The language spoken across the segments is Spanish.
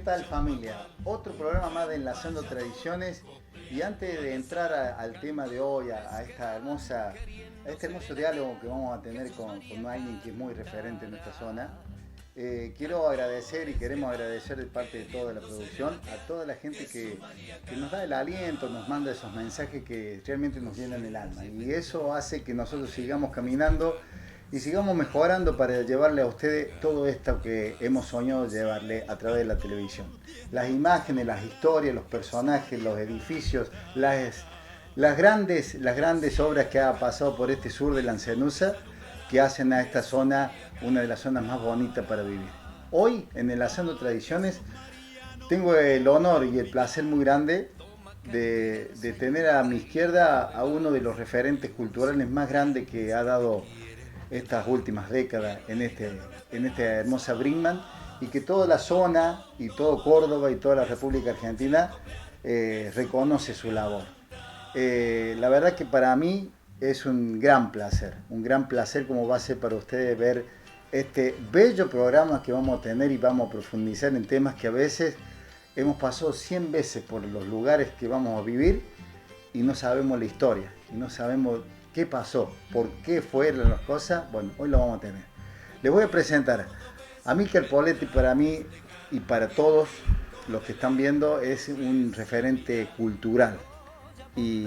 tal, familia? Otro programa más de Enlazando Tradiciones. Y antes de entrar al tema de hoy, a este hermoso diálogo que vamos a tener con alguien que es muy referente en nuestra zona, quiero agradecer y queremos agradecer de parte de toda la producción a toda la gente que nos da el aliento, nos manda esos mensajes que realmente nos llenan el alma. Y eso hace que nosotros sigamos caminando y sigamos mejorando para llevarle a ustedes todo esto que hemos soñado llevarle a través de la televisión. Las imágenes, las historias, los personajes, los edificios, las grandes obras que ha pasado por este sur de Lancenusa, que hacen a esta zona una de las zonas más bonitas para vivir. Hoy, en Enlazando Tradiciones, tengo el honor y el placer muy grande de tener a mi izquierda a uno de los referentes culturales más grandes que ha dado estas últimas décadas en esta hermosa Brinkmann, y que toda la zona y todo Córdoba y toda la República Argentina reconoce su labor. La verdad que para mí es un gran placer como va a ser para ustedes ver este bello programa que vamos a tener, y vamos a profundizar en temas que a veces hemos pasado 100 veces por los lugares que vamos a vivir y no sabemos la historia, y no sabemos qué pasó, por qué fueron las cosas. Bueno, hoy lo vamos a tener. Les voy a presentar a Mikel Poletti. Para mí y para todos los que están viendo es un referente cultural. Y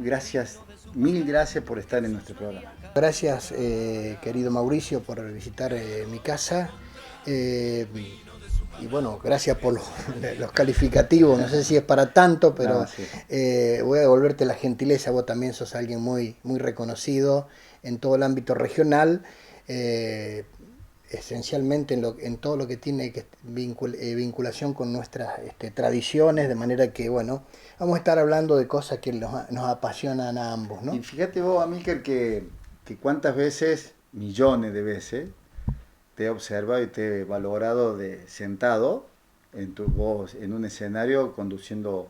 gracias, mil gracias por estar en nuestro programa. Gracias, querido Mauricio, por visitar mi casa. Y bueno, gracias por los calificativos. No sé si es para tanto, pero No, sí. voy a devolverte la gentileza. Vos también sos alguien muy, muy reconocido en todo el ámbito regional, esencialmente en todo lo que tiene vinculación con nuestras tradiciones, de manera que, bueno, vamos a estar hablando de cosas que nos apasionan a ambos, ¿no? Y fíjate vos, Amílcar, que cuántas veces, millones de veces, te he observado y te he valorado sentado en tu voz en un escenario conduciendo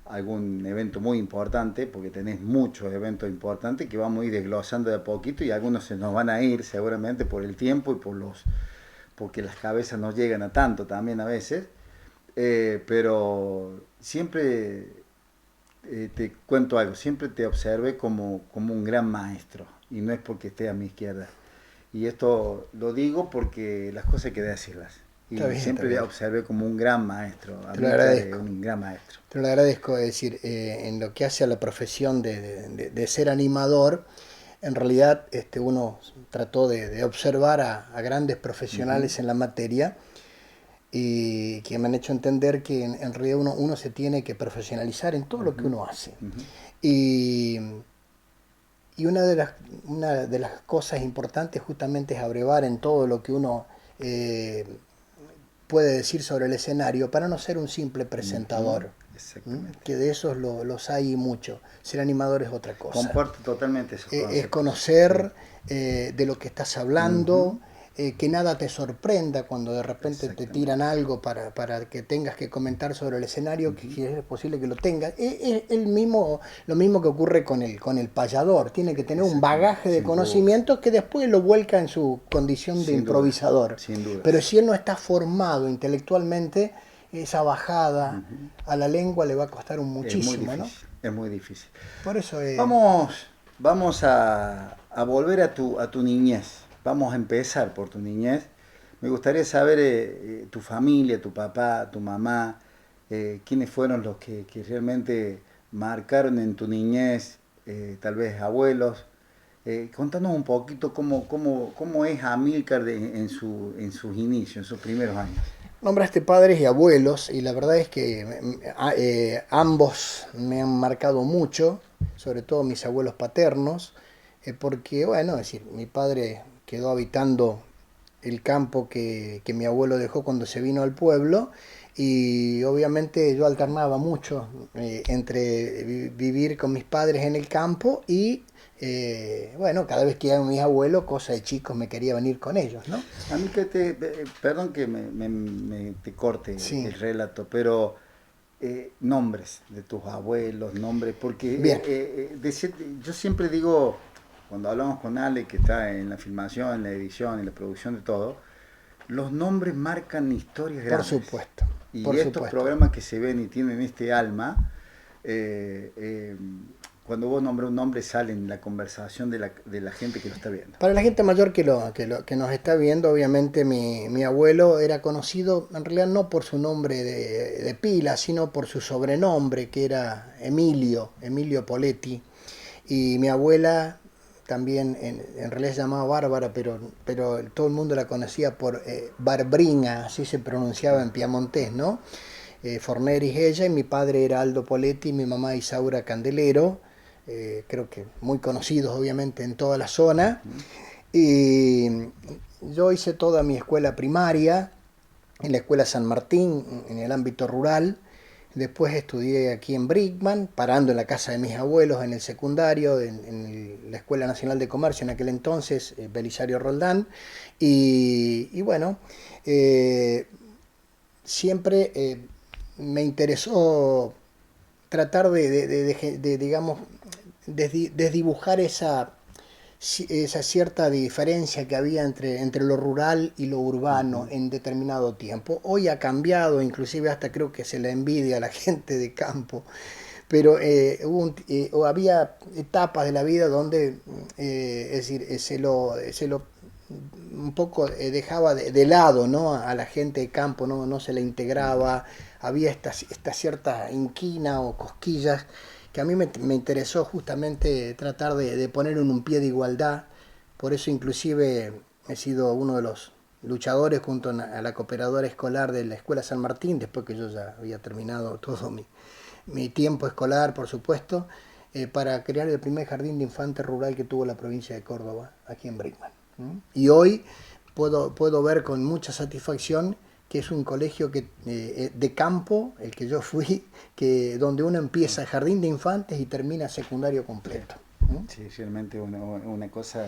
algún evento muy importante, porque tenés muchos eventos importantes que vamos a ir desglosando de a poquito, y algunos se nos van a ir seguramente por el tiempo y porque las cabezas no llegan a tanto también a veces. Pero siempre te cuento algo, siempre te observé como un gran maestro, y no es porque esté a mi izquierda. Y esto lo digo porque las cosas hay que decirlas. Y Está bien, siempre está bien. observé como un gran maestro. Te lo Amílcar es agradezco. un gran maestro. Te lo agradezco. Es decir, en lo que hace a la profesión de ser animador, en realidad uno trató de observar a grandes profesionales en la materia, y que me han hecho entender que en realidad uno se tiene que profesionalizar en todo lo que uno hace. Y, y una de las cosas importantes justamente es abrevar en todo lo que uno puede decir sobre el escenario, para no ser un simple presentador. Exactamente. Que de esos los hay mucho. Ser animador es otra cosa. Comparto totalmente esos conceptos. Es conocer de lo que estás hablando, que nada te sorprenda cuando de repente te tiran algo para que tengas que comentar sobre el escenario, que es posible que lo tengas. Es lo mismo que ocurre con el payador. Tiene que tener un bagaje de conocimientos que después lo vuelca en su condición de improvisador. Sin duda. Pero si él no está formado intelectualmente, esa bajada a la lengua le va a costar muchísimo, ¿no? Es muy difícil. Por eso Vamos a volver a tu niñez. Vamos a empezar por tu niñez. Me gustaría saber tu familia, tu papá, tu mamá, quiénes fueron los que realmente marcaron en tu niñez, tal vez abuelos. Contanos un poquito cómo es Amílcar en sus inicios, en sus primeros años. Nombraste padres y abuelos, y la verdad es que ambos me han marcado mucho, sobre todo mis abuelos paternos, porque, bueno, es decir, mi padre quedó habitando el campo que mi abuelo dejó cuando se vino al pueblo, y obviamente yo alternaba mucho entre vivir con mis padres en el campo y bueno, cada vez que iban mis abuelos, cosa de chicos, me quería venir con ellos, ¿no? A mí perdón que te corte el relato, pero nombres de tus abuelos, nombres, porque yo siempre digo, cuando hablamos con Ale, que está en la filmación, en la edición, en la producción de todo, los nombres marcan historias Por grandes. supuesto. Y Por estos supuesto. programas que se ven y tienen este alma, cuando vos nombras un nombre sale en la conversación de la gente que lo está viendo. Para la gente mayor que nos está viendo, obviamente mi abuelo era conocido en realidad no por su nombre de pila, sino por su sobrenombre, que era Emilio Poletti. Y mi abuela también en realidad se llamaba Bárbara, pero todo el mundo la conocía por Barbrina, así se pronunciaba en piamontés, ¿no? Forneris ella, y mi padre era Aldo Poletti, y mi mamá Isaura Candelero, creo que muy conocidos obviamente en toda la zona. Y yo hice toda mi escuela primaria en la escuela San Martín, en el ámbito rural. Después estudié aquí en Brickman, parando en la casa de mis abuelos en el secundario, en la Escuela Nacional de Comercio en aquel entonces, Belisario Roldán. Y bueno, siempre me interesó tratar digamos, desdibujar esa cierta diferencia que había entre lo rural y lo urbano en determinado tiempo. Hoy ha cambiado, inclusive hasta creo que se le envidia a la gente de campo, pero había etapas de la vida donde es decir, se lo un poco dejaba de lado, ¿no? A la gente de campo, no se le integraba, había esta cierta inquina o cosquillas que a mí me interesó justamente tratar de poner en un pie de igualdad. Por eso inclusive he sido uno de los luchadores junto a la cooperadora escolar de la Escuela San Martín, después que yo ya había terminado todo mi tiempo escolar, por supuesto, para crear el primer jardín de infantes rural que tuvo la provincia de Córdoba, aquí en Brickman. Y hoy puedo ver con mucha satisfacción que es un colegio de campo, el que yo fui, donde uno empieza jardín de infantes y termina secundario completo. Sí, realmente una cosa,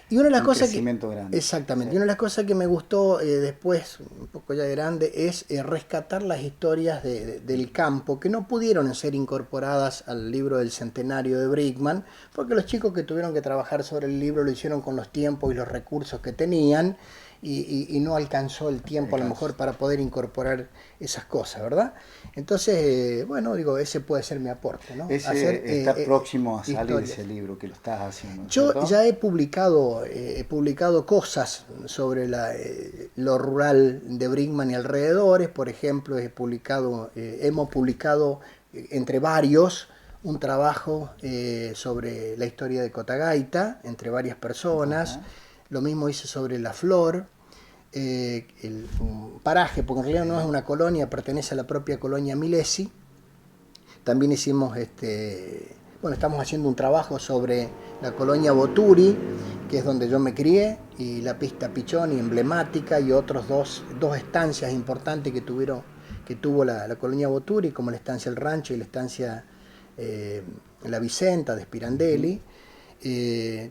Y una de las un cosas crecimiento grande. exactamente, Sí. y una de las cosas que me gustó después, un poco ya de grande, es rescatar las historias del campo que no pudieron ser incorporadas al libro del centenario de Brickman, porque los chicos que tuvieron que trabajar sobre el libro lo hicieron con los tiempos y los recursos que tenían, y no alcanzó el tiempo a lo mejor para poder incorporar esas cosas, ¿verdad? Entonces, bueno, digo, ese puede ser mi aporte, ¿no? Está próximo a salir historias. ese libro que lo estás haciendo, Yo ¿cierto? ya he publicado cosas sobre lo rural de Brickman y alrededores. Por ejemplo, hemos publicado entre varios un trabajo sobre la historia de Cotagaita, entre varias personas. Ajá. Lo mismo hice sobre La Flor, un paraje, porque en realidad no es una colonia, pertenece a la propia colonia Milesi. También hicimos, estamos haciendo un trabajo sobre la colonia Boturi, que es donde yo me crié, y la pista Pichoni, emblemática, y otros dos estancias importantes que tuvo la colonia Boturi, como la estancia El Rancho y la estancia La Vicenta de Spirandelli.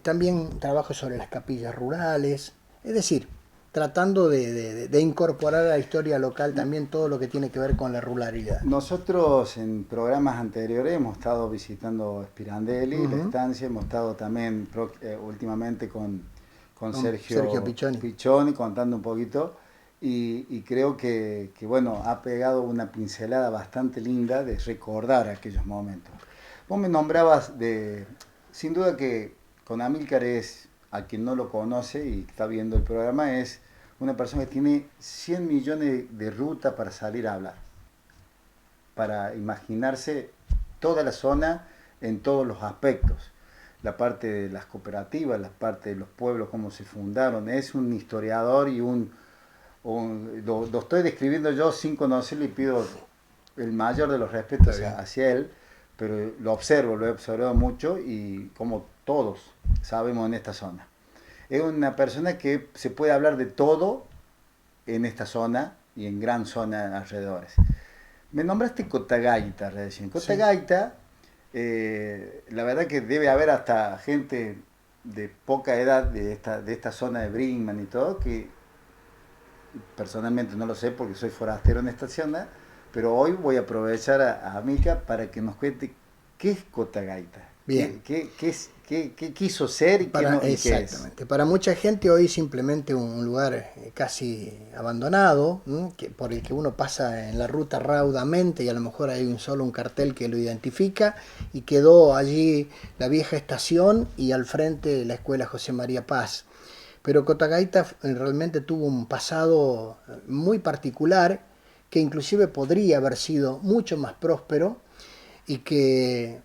También trabajo sobre las capillas rurales, es decir, tratando de incorporar a la historia local también todo lo que tiene que ver con la ruralidad. Nosotros en programas anteriores hemos estado visitando Spirandelli, la Uh-huh. estancia, hemos estado también últimamente con Sergio Pichoni contando un poquito y creo que, bueno, ha pegado una pincelada bastante linda de recordar aquellos momentos. Vos me nombrabas sin duda que con Amílcar es, a quien no lo conoce y está viendo el programa, es una persona que tiene 100 millones de rutas para salir a hablar, para imaginarse toda la zona en todos los aspectos. La parte de las cooperativas, la parte de los pueblos, cómo se fundaron. Es un historiador y lo estoy describiendo yo sin conocerlo y pido el mayor de los respetos hacia él, pero lo he observado mucho y como todos sabemos en esta zona. Es una persona que se puede hablar de todo en esta zona y en gran zona alrededores. Me nombraste Cotagaita recién. Cotagaita, la verdad que debe haber hasta gente de poca edad de esta zona de Brinkman y todo, que personalmente no lo sé porque soy forastero en esta zona, pero hoy voy a aprovechar a Mica para que nos cuente qué es Cotagaita. Bien. ¿Qué quiso ser y qué es? Exactamente. Para mucha gente hoy simplemente un lugar casi abandonado, por el que uno pasa en la ruta raudamente y a lo mejor hay un cartel que lo identifica, y quedó allí la vieja estación y al frente la escuela José María Paz. Pero Cotagaita realmente tuvo un pasado muy particular, que inclusive podría haber sido mucho más próspero, y que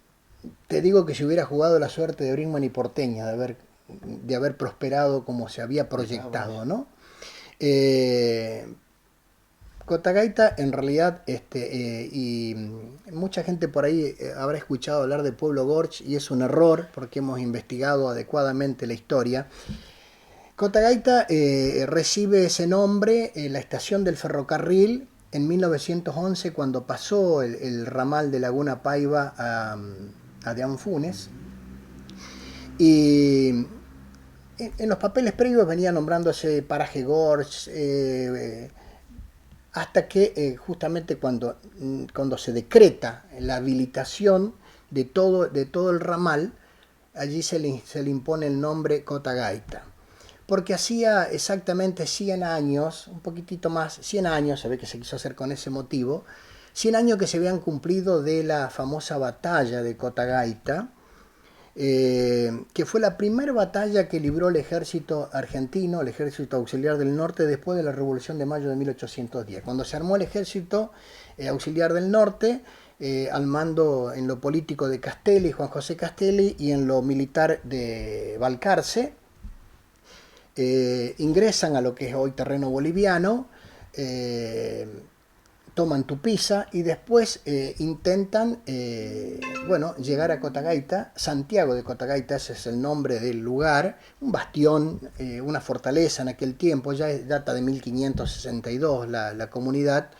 te digo que si hubiera jugado la suerte de Brinkman y Porteña, de haber prosperado como se había proyectado, ¿no? Cotagaita en realidad, y mucha gente por ahí habrá escuchado hablar de Pueblo Gorch, y es un error porque hemos investigado adecuadamente la historia. Cotagaita recibe ese nombre en la estación del ferrocarril en 1911, cuando pasó el ramal de Laguna Paiva a de Anfunes, y en los papeles previos venía nombrándose paraje Gorch, hasta que justamente cuando se decreta la habilitación de todo el ramal, allí se le impone el nombre Cotagaita. Porque hacía exactamente 100 años, un poquitito más, 100 años, se ve que se quiso hacer con ese motivo, 100 años que se habían cumplido de la famosa batalla de Cotagaita, que fue la primera batalla que libró el ejército argentino, el ejército auxiliar del norte, después de la Revolución de Mayo de 1810. Cuando se armó el ejército auxiliar del norte, al mando en lo político de Castelli, Juan José Castelli, y en lo militar de Balcarce, ingresan a lo que es hoy terreno boliviano, toman Tupiza y después intentan llegar a Cotagaita. Santiago de Cotagaita, ese es el nombre del lugar, un bastión, una fortaleza en aquel tiempo, ya data de 1562 la comunidad,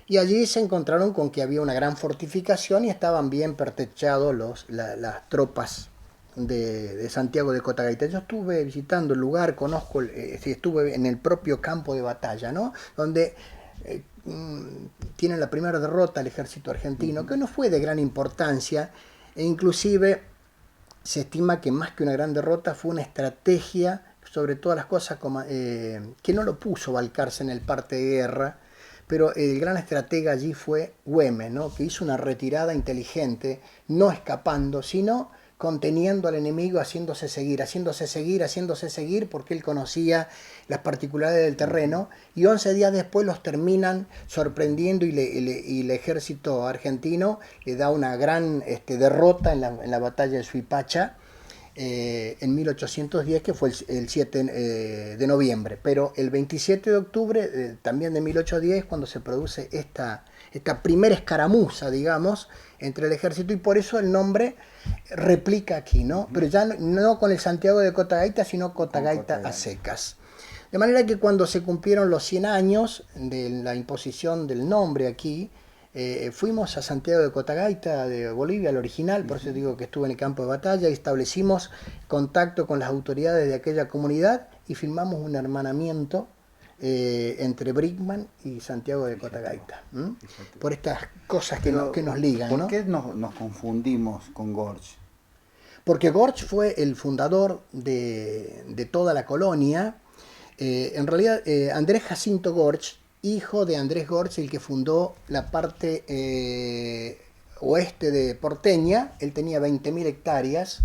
y allí se encontraron con que había una gran fortificación y estaban bien pertrechados las tropas de Santiago de Cotagaita. Yo estuve visitando el lugar, estuve en el propio campo de batalla, ¿no? Donde tiene la primera derrota el ejército argentino, que no fue de gran importancia, e inclusive se estima que más que una gran derrota fue una estrategia, sobre todas las cosas, que no lo puso Balcarce en el parte de guerra, pero el gran estratega allí fue Güemes, ¿no? Que hizo una retirada inteligente, no escapando, sino conteniendo al enemigo, haciéndose seguir, porque él conocía las particularidades del terreno, y 11 días después los terminan sorprendiendo, y el ejército argentino le da una gran derrota en la batalla de Suipacha, en 1810, que fue el 7 de noviembre. Pero el 27 de octubre también de 1810, cuando se produce esta primera escaramuza, digamos, entre el ejército, y por eso el nombre replica aquí, ¿no? Pero ya no con el Santiago de Cotagaita, sino Cotagaita a secas. De manera que cuando se cumplieron los 100 años de la imposición del nombre aquí, fuimos a Santiago de Cotagaita, de Bolivia, el original, por eso digo que estuve en el campo de batalla, y establecimos contacto con las autoridades de aquella comunidad y firmamos un hermanamiento entre Brinkman y Santiago de Cotagaita, por estas cosas que nos ligan. ¿Por qué nos confundimos con Gorch? Porque Gorch fue el fundador de toda la colonia. En realidad, Andrés Jacinto Gorch, hijo de Andrés Gorch, el que fundó la parte oeste de Porteña, él tenía 20.000 hectáreas.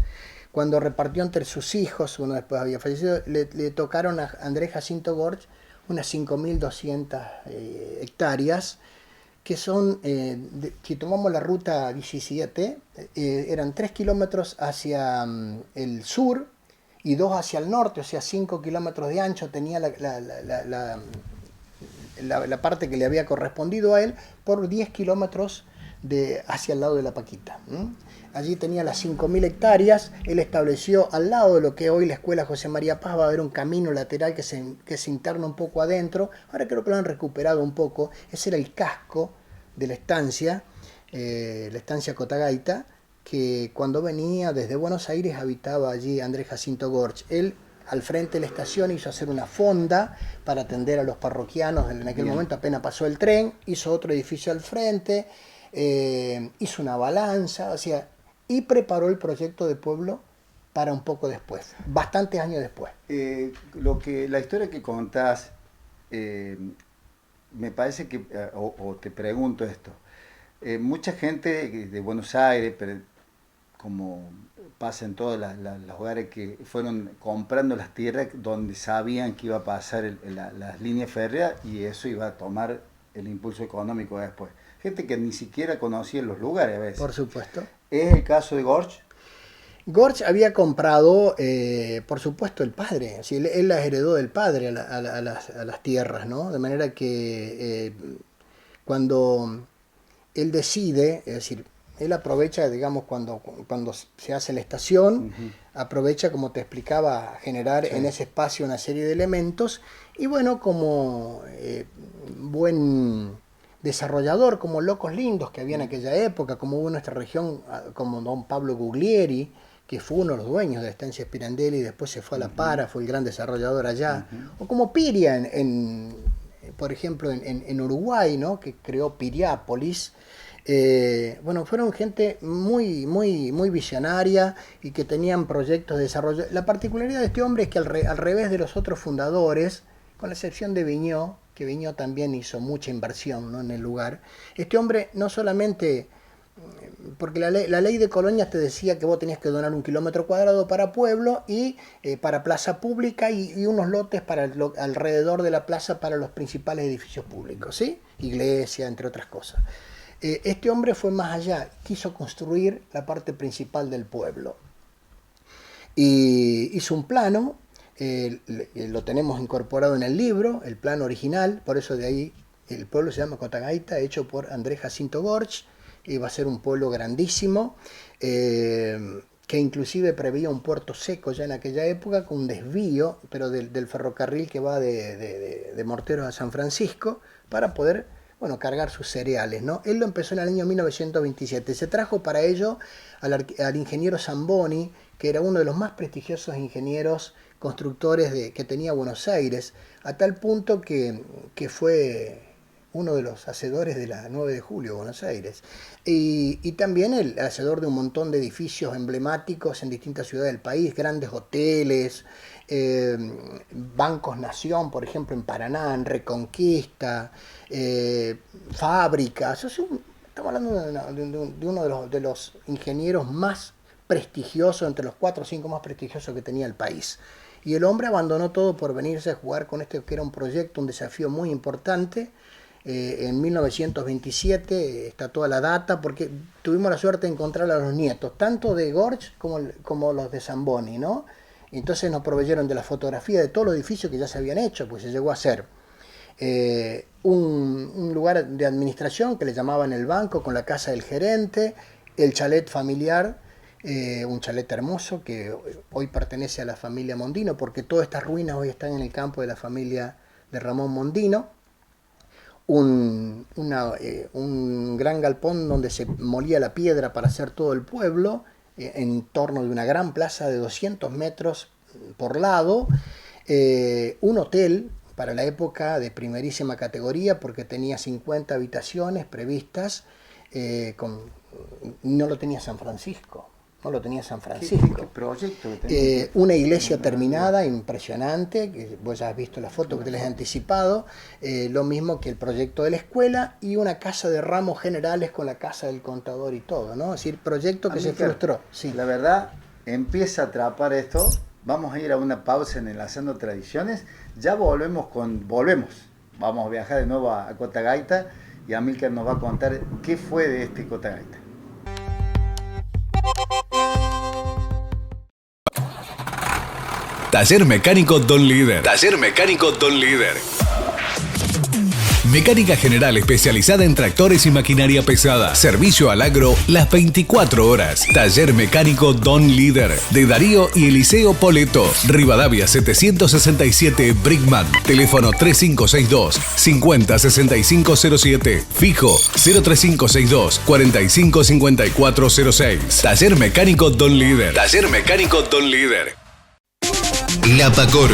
Cuando repartió entre sus hijos, uno después había fallecido, le tocaron a Andrés Jacinto Gorch unas 5.200 hectáreas, que son, si tomamos la ruta 17, eran 3 kilómetros hacia el sur y 2 hacia el norte, o sea, 5 kilómetros de ancho tenía la parte que le había correspondido a él, por 10 kilómetros hacia el lado de La Paquita. Allí tenía las 5.000 hectáreas, él estableció al lado de lo que hoy la escuela José María Paz, va a haber un camino lateral que se interna un poco adentro, ahora creo que lo han recuperado un poco, ese era el casco de la estancia Cotagaita, que cuando venía desde Buenos Aires habitaba allí Andrés Jacinto Gorch. Él, al frente de la estación, hizo hacer una fonda para atender a los parroquianos. En aquel momento apenas pasó el tren, hizo otro edificio al frente, hizo una balanza, o sea, y preparó el proyecto de pueblo para un poco después, bastantes años después. La historia que contás, me parece que, o te pregunto esto, mucha gente de Buenos Aires, pero como pasa en todos los hogares, que fueron comprando las tierras donde sabían que iba a pasar las líneas férreas y eso iba a tomar el impulso económico después. Gente que ni siquiera conocía los lugares a veces. Por supuesto. ¿Es el caso de Gorch? Gorch había comprado, por supuesto, el padre. Así, él las heredó del padre a las tierras, ¿no? De manera que cuando él decide, es decir, él aprovecha, digamos, cuando se hace la estación, aprovecha, como te explicaba, generar en ese espacio una serie de elementos. Y bueno, como buen desarrollador, como locos lindos que había en aquella época, como hubo en nuestra región, como don Pablo Guglieri, que fue uno de los dueños de Estancia Pirandelli y después se fue a La Para, fue el gran desarrollador allá. O como Piria, por ejemplo, en Uruguay, ¿no? Que creó Piriápolis. Bueno, fueron gente muy visionaria y que tenían proyectos de desarrollo. La particularidad de este hombre es que al revés de los otros fundadores, con la excepción de Viñó, que Viñó también hizo mucha inversión, ¿no? En el lugar, este hombre no solamente, porque la ley de colonias te decía que vos tenías que donar 1 kilómetro cuadrado para pueblo y para plaza pública y unos lotes para alrededor de la plaza para los principales edificios públicos, ¿sí? Iglesia, entre otras cosas. Este hombre fue más allá, quiso construir la parte principal del pueblo. Y hizo un plano, lo tenemos incorporado en el libro, el plano original, por eso de ahí el pueblo se llama Cotagaita, hecho por Andrés Jacinto Gorch, y va a ser un pueblo grandísimo, que inclusive preveía un puerto seco ya en aquella época, con un desvío, pero del ferrocarril que va de Morteros a San Francisco, para poder, bueno, cargar sus cereales, ¿no? Él lo empezó en el año 1927. Se trajo para ello al ingeniero Zamboni, que era uno de los más prestigiosos ingenieros constructores que tenía Buenos Aires, a tal punto que fue uno de los hacedores de la 9 de julio, Buenos Aires. Y también el hacedor de un montón de edificios emblemáticos en distintas ciudades del país, grandes hoteles, Bancos Nación, por ejemplo, en Paraná, en Reconquista, fábricas. Estamos hablando de uno de los ingenieros más prestigiosos, entre los 4 o 5 más prestigiosos que tenía el país. Y el hombre abandonó todo por venirse a jugar con este, que era un proyecto, un desafío muy importante. En 1927 está toda la data, porque tuvimos la suerte de encontrar a los nietos, tanto de Gorch como los de Zamboni, ¿no? Entonces nos proveyeron de la fotografía de todos los edificios que ya se habían hecho, pues se llegó a hacer un lugar de administración que le llamaban el banco, con la casa del gerente, el chalet familiar, un chalet hermoso que hoy pertenece a la familia Mondino, porque todas estas ruinas hoy están en el campo de la familia de Ramón Mondino. Un gran galpón donde se molía la piedra para hacer todo el pueblo, en torno de una gran plaza de 200 metros por lado, un hotel para la época de primerísima categoría, porque tenía 50 habitaciones previstas, no lo tenía San Francisco. No lo tenía San Francisco. ¿Qué proyecto? Una iglesia terminada, impresionante, que vos ya has visto la foto que te les he anticipado, lo mismo que el proyecto de la escuela, y una casa de ramos generales con la casa del contador y todo, ¿no? Es decir, proyecto que se frustró. Sí. La verdad, empieza a atrapar esto. Vamos a ir a una pausa en Enlazando Tradiciones. Ya volvemos. Vamos a viajar de nuevo a Cotagaita y Amílcar nos va a contar qué fue de este Cotagaita. Taller Mecánico Don Líder. Taller Mecánico Don Líder. Mecánica general especializada en tractores y maquinaria pesada. Servicio al agro las 24 horas. Taller Mecánico Don Líder. De Darío y Eliseo Poleto. Rivadavia 767 Brickman. Teléfono 3562 506507. Fijo 03562 455406. Taller Mecánico Don Líder. Taller Mecánico Don Líder. La Pacor.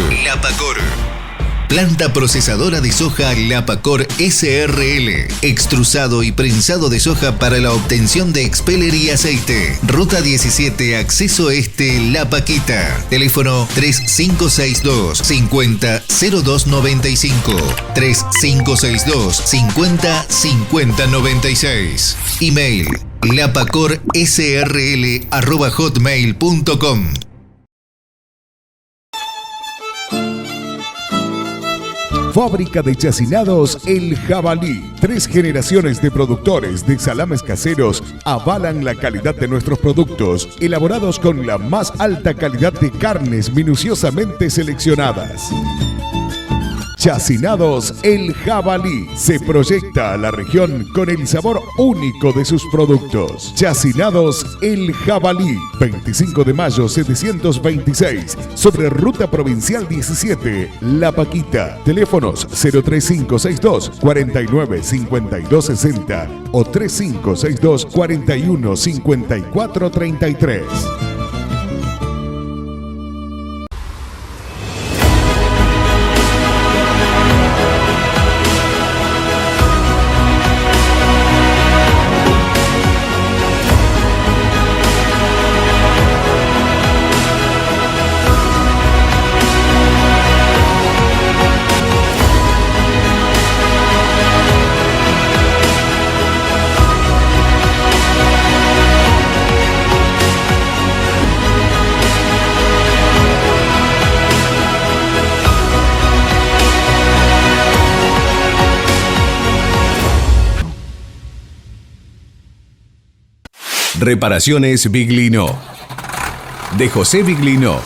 Planta procesadora de soja Lapacor SRL. Extrusado y prensado de soja para la obtención de expeller y aceite. Ruta 17, acceso este, La Paquita. Teléfono 3562 50 0295. 3562 50 50 96. Email lapacorsrl@hotmail.com. Fábrica de Chacinados El Jabalí. 3 generaciones de productores de salames caseros avalan la calidad de nuestros productos, elaborados con la más alta calidad de carnes minuciosamente seleccionadas. Chacinados El Jabalí se proyecta a la región con el sabor único de sus productos. Chacinados El Jabalí, 25 de mayo 726, sobre Ruta Provincial 17, La Paquita. Teléfonos 03562 49 52 60 o 3562 41 54 33. Reparaciones Biglino. De José Biglino.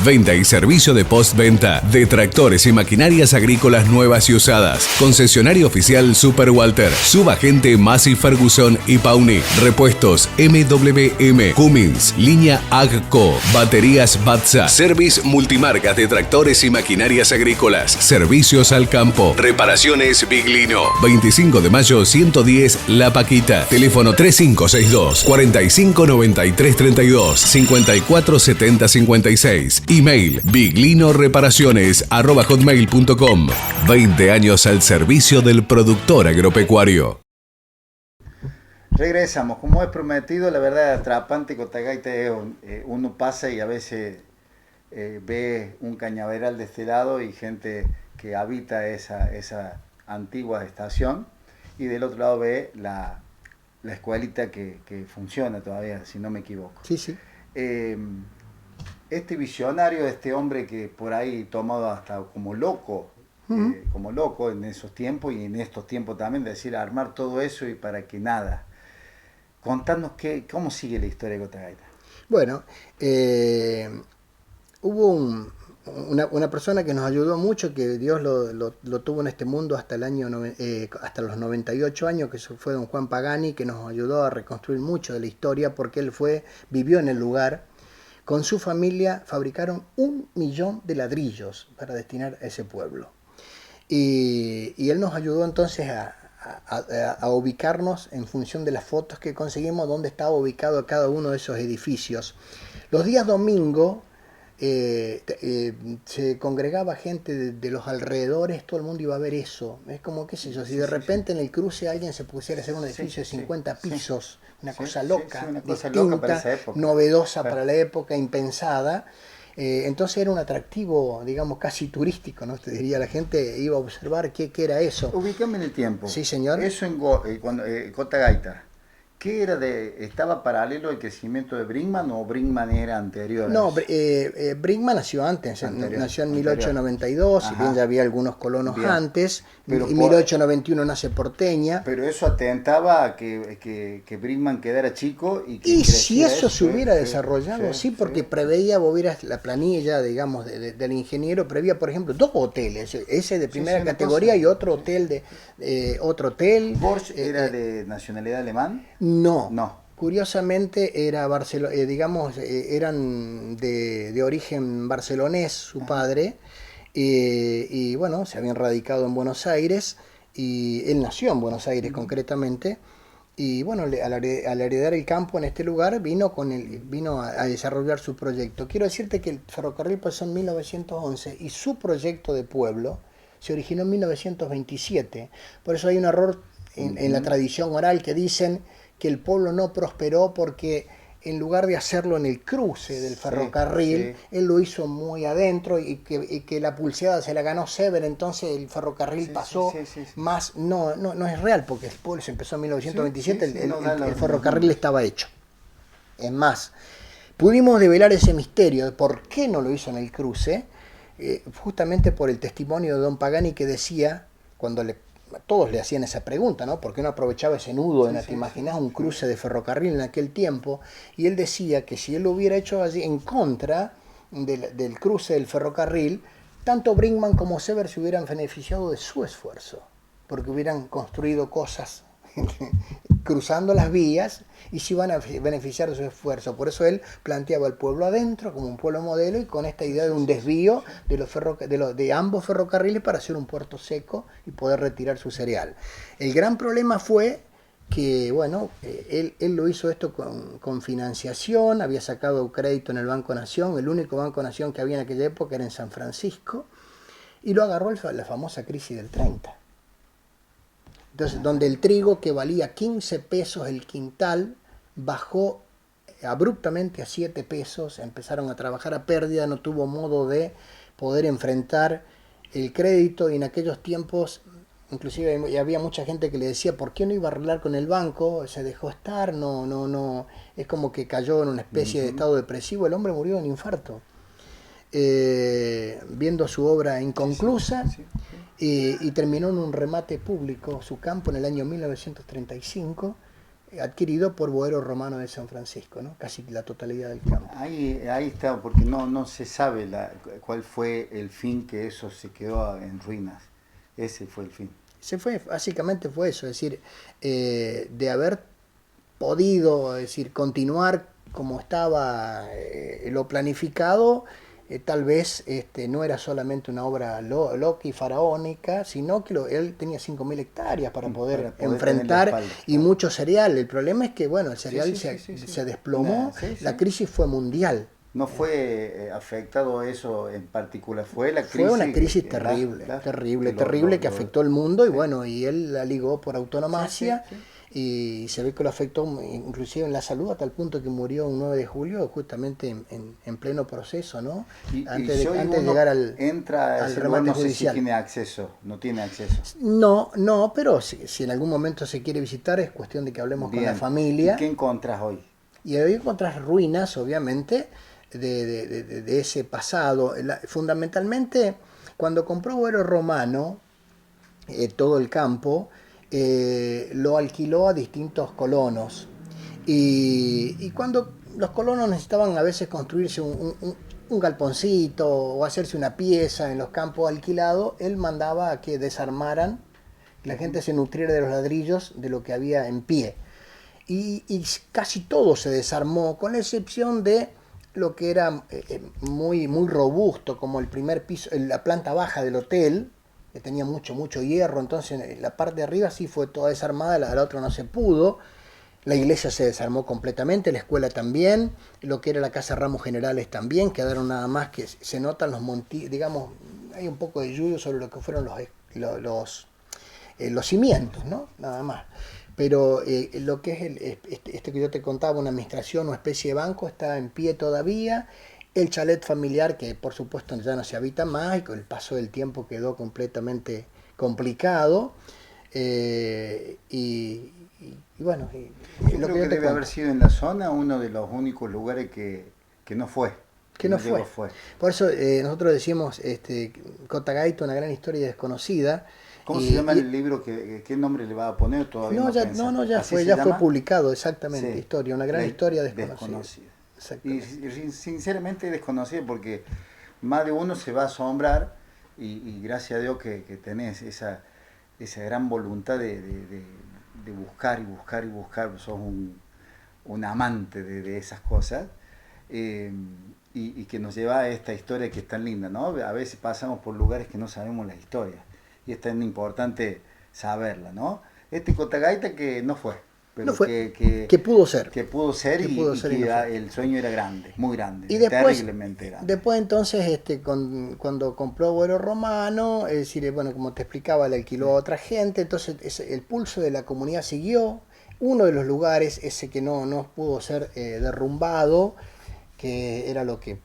Venta y servicio de postventa de tractores y maquinarias agrícolas nuevas y usadas. Concesionario oficial Super Walter, subagente Massey Ferguson y Pawnee. Repuestos MWM, Cummins, línea AGCO, baterías Batza, service multimarcas de tractores y maquinarias agrícolas. Servicios al campo. Reparaciones Biglino. 25 de mayo 110 La Paquita. Teléfono 3562 459332 547056. Email biglinoreparaciones@hotmail.com. 20 años al servicio del productor agropecuario. Regresamos, como es prometido, la verdad atrapante Cotagaita es uno pasa y a veces ve un cañaveral de este lado y gente que habita esa antigua estación, y del otro lado ve la escuelita que funciona todavía, si no me equivoco. Sí, sí. Este visionario, este hombre que por ahí tomado hasta como loco en esos tiempos y en estos tiempos también, de decir, armar todo eso y para que nada. Contanos cómo sigue la historia de Cotagaita. Bueno, hubo una persona que nos ayudó mucho, que Dios lo tuvo en este mundo hasta hasta los 98 años, que fue don Juan Pagani, que nos ayudó a reconstruir mucho de la historia, porque él vivió en el lugar. Con su familia fabricaron 1 millón de ladrillos para destinar a ese pueblo. Y él nos ayudó entonces a ubicarnos en función de las fotos que conseguimos, dónde estaba ubicado cada uno de esos edificios. Los días domingo se congregaba gente de los alrededores, todo el mundo iba a ver eso. Es como, qué sé yo, si de repente en el cruce alguien se pusiera a hacer un edificio de 50 pisos, una cosa loca, una cosa distinta, loca para esa época, novedosa para la época, impensada. Entonces era un atractivo, digamos, casi turístico, ¿no? Te diría, la gente iba a observar qué era eso. Ubícame en el tiempo. Sí, señor. Eso en Cotagaita. ¿Qué era estaba paralelo al crecimiento de Brinkmann o Brinkmann era anterior? No, Brinkmann nació antes, nació en 1892, si bien ya había algunos colonos antes, pero en 1891 nace Porteña. Pero eso atentaba a que Brinkmann quedara chico y que si eso se hubiera desarrollado, sí, porque preveía, vos vieras la planilla, digamos, del ingeniero, preveía, por ejemplo, 2 hoteles, ese de primera categoría y otro hotel ¿Bosch era de nacionalidad alemán? No. Curiosamente era eran de origen barcelonés su padre, y bueno, se habían radicado en Buenos Aires, y él nació en Buenos Aires concretamente, Y bueno, al heredar el campo en este lugar, vino a desarrollar su proyecto. Quiero decirte que el ferrocarril pasó en 1911 y su proyecto de pueblo se originó en 1927. Por eso hay un error en la tradición oral que dicen que el pueblo no prosperó porque en lugar de hacerlo en el cruce del ferrocarril, él lo hizo muy adentro y que la pulseada se la ganó Sever, entonces el ferrocarril pasó más. No es real, porque el pueblo se empezó en 1927, el ferrocarril estaba hecho. Es más, pudimos develar ese misterio de por qué no lo hizo en el cruce, justamente por el testimonio de don Pagani, que decía, cuando todos le hacían esa pregunta, ¿no? ¿Por qué no aprovechaba ese nudo? ¿Te imaginas un cruce de ferrocarril en aquel tiempo? Y él decía que si él lo hubiera hecho allí en contra del cruce del ferrocarril, tanto Brinkmann como Sever se hubieran beneficiado de su esfuerzo, porque hubieran construido cosas cruzando las vías y se iban a beneficiar de su esfuerzo. Por eso él planteaba el pueblo adentro como un pueblo modelo y con esta idea de un desvío de ambos ferrocarriles para hacer un puerto seco y poder retirar su cereal. El gran problema fue que, bueno, él lo hizo esto con financiación, había sacado crédito en el Banco Nación, el único Banco Nación que había en aquella época era en San Francisco, y lo agarró la famosa crisis del 30. Entonces, donde el trigo, que valía 15 pesos el quintal, bajó abruptamente a 7 pesos, empezaron a trabajar a pérdida, no tuvo modo de poder enfrentar el crédito, y en aquellos tiempos, inclusive había mucha gente que le decía, ¿por qué no iba a arreglar con el banco? Se dejó estar, no, es como que cayó en una especie de estado depresivo, el hombre murió de un infarto, viendo su obra inconclusa. Y terminó en un remate público su campo en el año 1935, adquirido por Boero Romano de San Francisco, ¿no? Casi la totalidad del campo. Ahí está, porque no se sabe cuál fue el fin, que eso se quedó en ruinas. Ese fue el fin. Básicamente fue eso, es decir, de haber podido, continuar como estaba lo planificado. Tal vez no era solamente una obra loca y faraónica, sino que él tenía 5.000 hectáreas para poder enfrentar y mucho cereal. El problema es que, bueno, el cereal se desplomó, la crisis fue mundial. No fue afectado eso en particular, fue una crisis terrible que afectó al mundo, y bueno, y él la ligó por autonomacia. Y se ve que lo afectó inclusive en la salud, a tal punto que murió un 9 de julio justamente en pleno proceso, ¿no? Antes de llegar al remate no judicial. Si tiene acceso, no tiene acceso. No, pero si en algún momento se quiere visitar, es cuestión de que hablemos con la familia. ¿Y qué encontrás hoy? Y hoy encontrás ruinas, obviamente, de ese pasado. Fundamentalmente, cuando compró Boero Romano todo el campo, lo alquiló a distintos colonos, y cuando los colonos necesitaban a veces construirse un galponcito o hacerse una pieza en los campos alquilados, él mandaba a que desarmaran, que la gente se nutriera de los ladrillos de lo que había en pie, y casi todo se desarmó, con la excepción de lo que era muy robusto, como el primer piso, la planta baja del hotel, que tenía mucho hierro. Entonces la parte de arriba sí fue toda desarmada, la otra no se pudo. La iglesia se desarmó completamente, la escuela también, lo que era la casa Ramos Generales también, quedaron nada más que se notan los digamos, hay un poco de lluvia sobre lo que fueron los cimientos, ¿no? Nada más. Pero lo que es este que yo te contaba, una administración o especie de banco, está en pie todavía. El chalet familiar, que por supuesto ya no se habita más, y con el paso del tiempo quedó completamente complicado. Y bueno, yo creo que debe haber sido en la zona uno de los únicos lugares que no fue. Que no fue. Por eso nosotros decimos Cotagaita, una gran historia desconocida. ¿Cómo se llama el libro? ¿Qué nombre le va a poner todavía? Ya fue publicado, exactamente. Historia, una gran historia desconocida. Y sinceramente desconocida, porque más de uno se va a asombrar, y gracias a Dios que tenés esa gran voluntad de buscar y buscar y buscar. Sos un amante de esas cosas, y que nos lleva a esta historia que es tan linda, ¿no? A veces pasamos por lugares que no sabemos la historia, y es tan importante saberla, ¿no? Cotagaita que no fue. pero No fue, que, que pudo ser. que pudo ser Que y, pudo y ser que y no fue. el sueño era grande, muy grande, Y después, terriblemente grande. después entonces, cuando compró Vuelo Romano, es decir, bueno, como te explicaba, le alquiló a otra gente, entonces el pulso de la comunidad siguió. Uno de los lugares, ese que no pudo ser derrumbado, que era lo que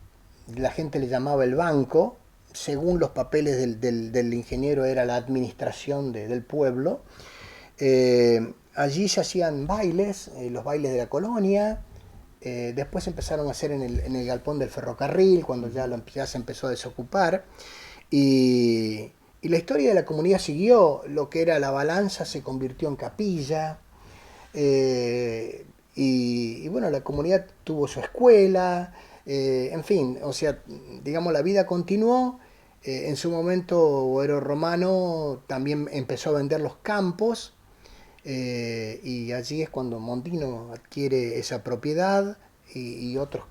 la gente le llamaba el banco, según los papeles del ingeniero era la administración del pueblo. Allí se hacían bailes, los bailes de la colonia. Después empezaron a hacer en el galpón del ferrocarril, cuando ya se empezó a desocupar. Y la historia de la comunidad siguió. Lo que era la balanza se convirtió en capilla. Y bueno, la comunidad tuvo su escuela. En fin, o sea, digamos, la vida continuó. En su momento, Boero Romano también empezó a vender los campos. Y allí es cuando Mondino adquiere esa propiedad y otros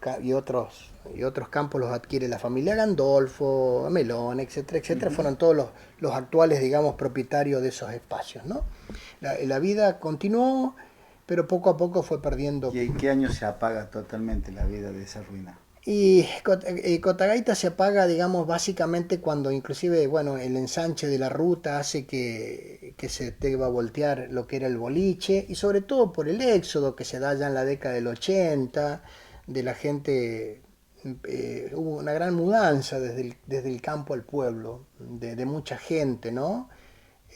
campos los adquiere la familia Gandolfo, Melón, etcétera, etcétera. Fueron todos los actuales, digamos, propietarios de esos espacios, ¿no? La vida continuó, pero poco a poco fue perdiendo. ¿Y en qué año se apaga totalmente la vida de esa ruina? Y Cotagaita se apaga, digamos, básicamente cuando inclusive, bueno, el ensanche de la ruta hace que se deba voltear lo que era el boliche, y sobre todo por el éxodo que se da ya en la década del 80, de la gente, hubo una gran mudanza desde el campo al pueblo, de mucha gente, ¿no?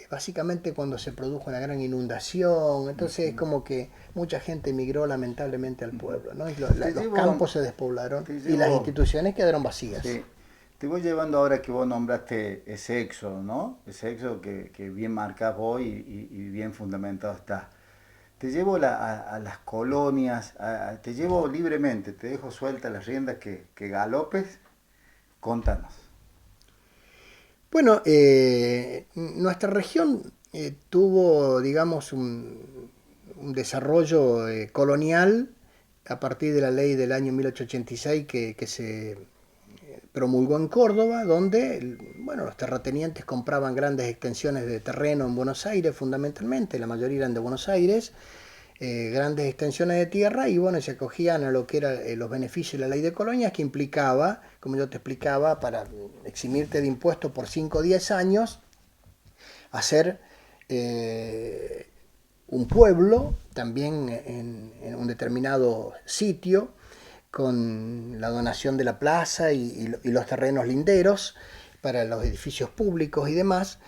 Básicamente cuando se produjo una gran inundación, entonces es como que mucha gente emigró lamentablemente al pueblo, ¿no? Y los campos se despoblaron y las instituciones quedaron vacías. Sí. Te voy llevando ahora que vos nombraste ese éxodo, ¿no? Ese éxodo que bien marcás vos y bien fundamentado está. Te llevo a las colonias, te llevo libremente, te dejo suelta las riendas que galopes. Contanos. Bueno, nuestra región tuvo, digamos, un desarrollo colonial a partir de la ley del año 1886 que se promulgó en Córdoba, donde, bueno, los terratenientes compraban grandes extensiones de terreno en Buenos Aires, fundamentalmente, la mayoría eran de Buenos Aires, grandes extensiones de tierra, y bueno, se acogían a lo que eran los beneficios de la ley de colonias, que implicaba, como yo te explicaba, para eximirte de impuestos por 5 o 10 años, hacer un pueblo, también en un determinado sitio, con la donación de la plaza y los terrenos linderos para los edificios públicos y demás.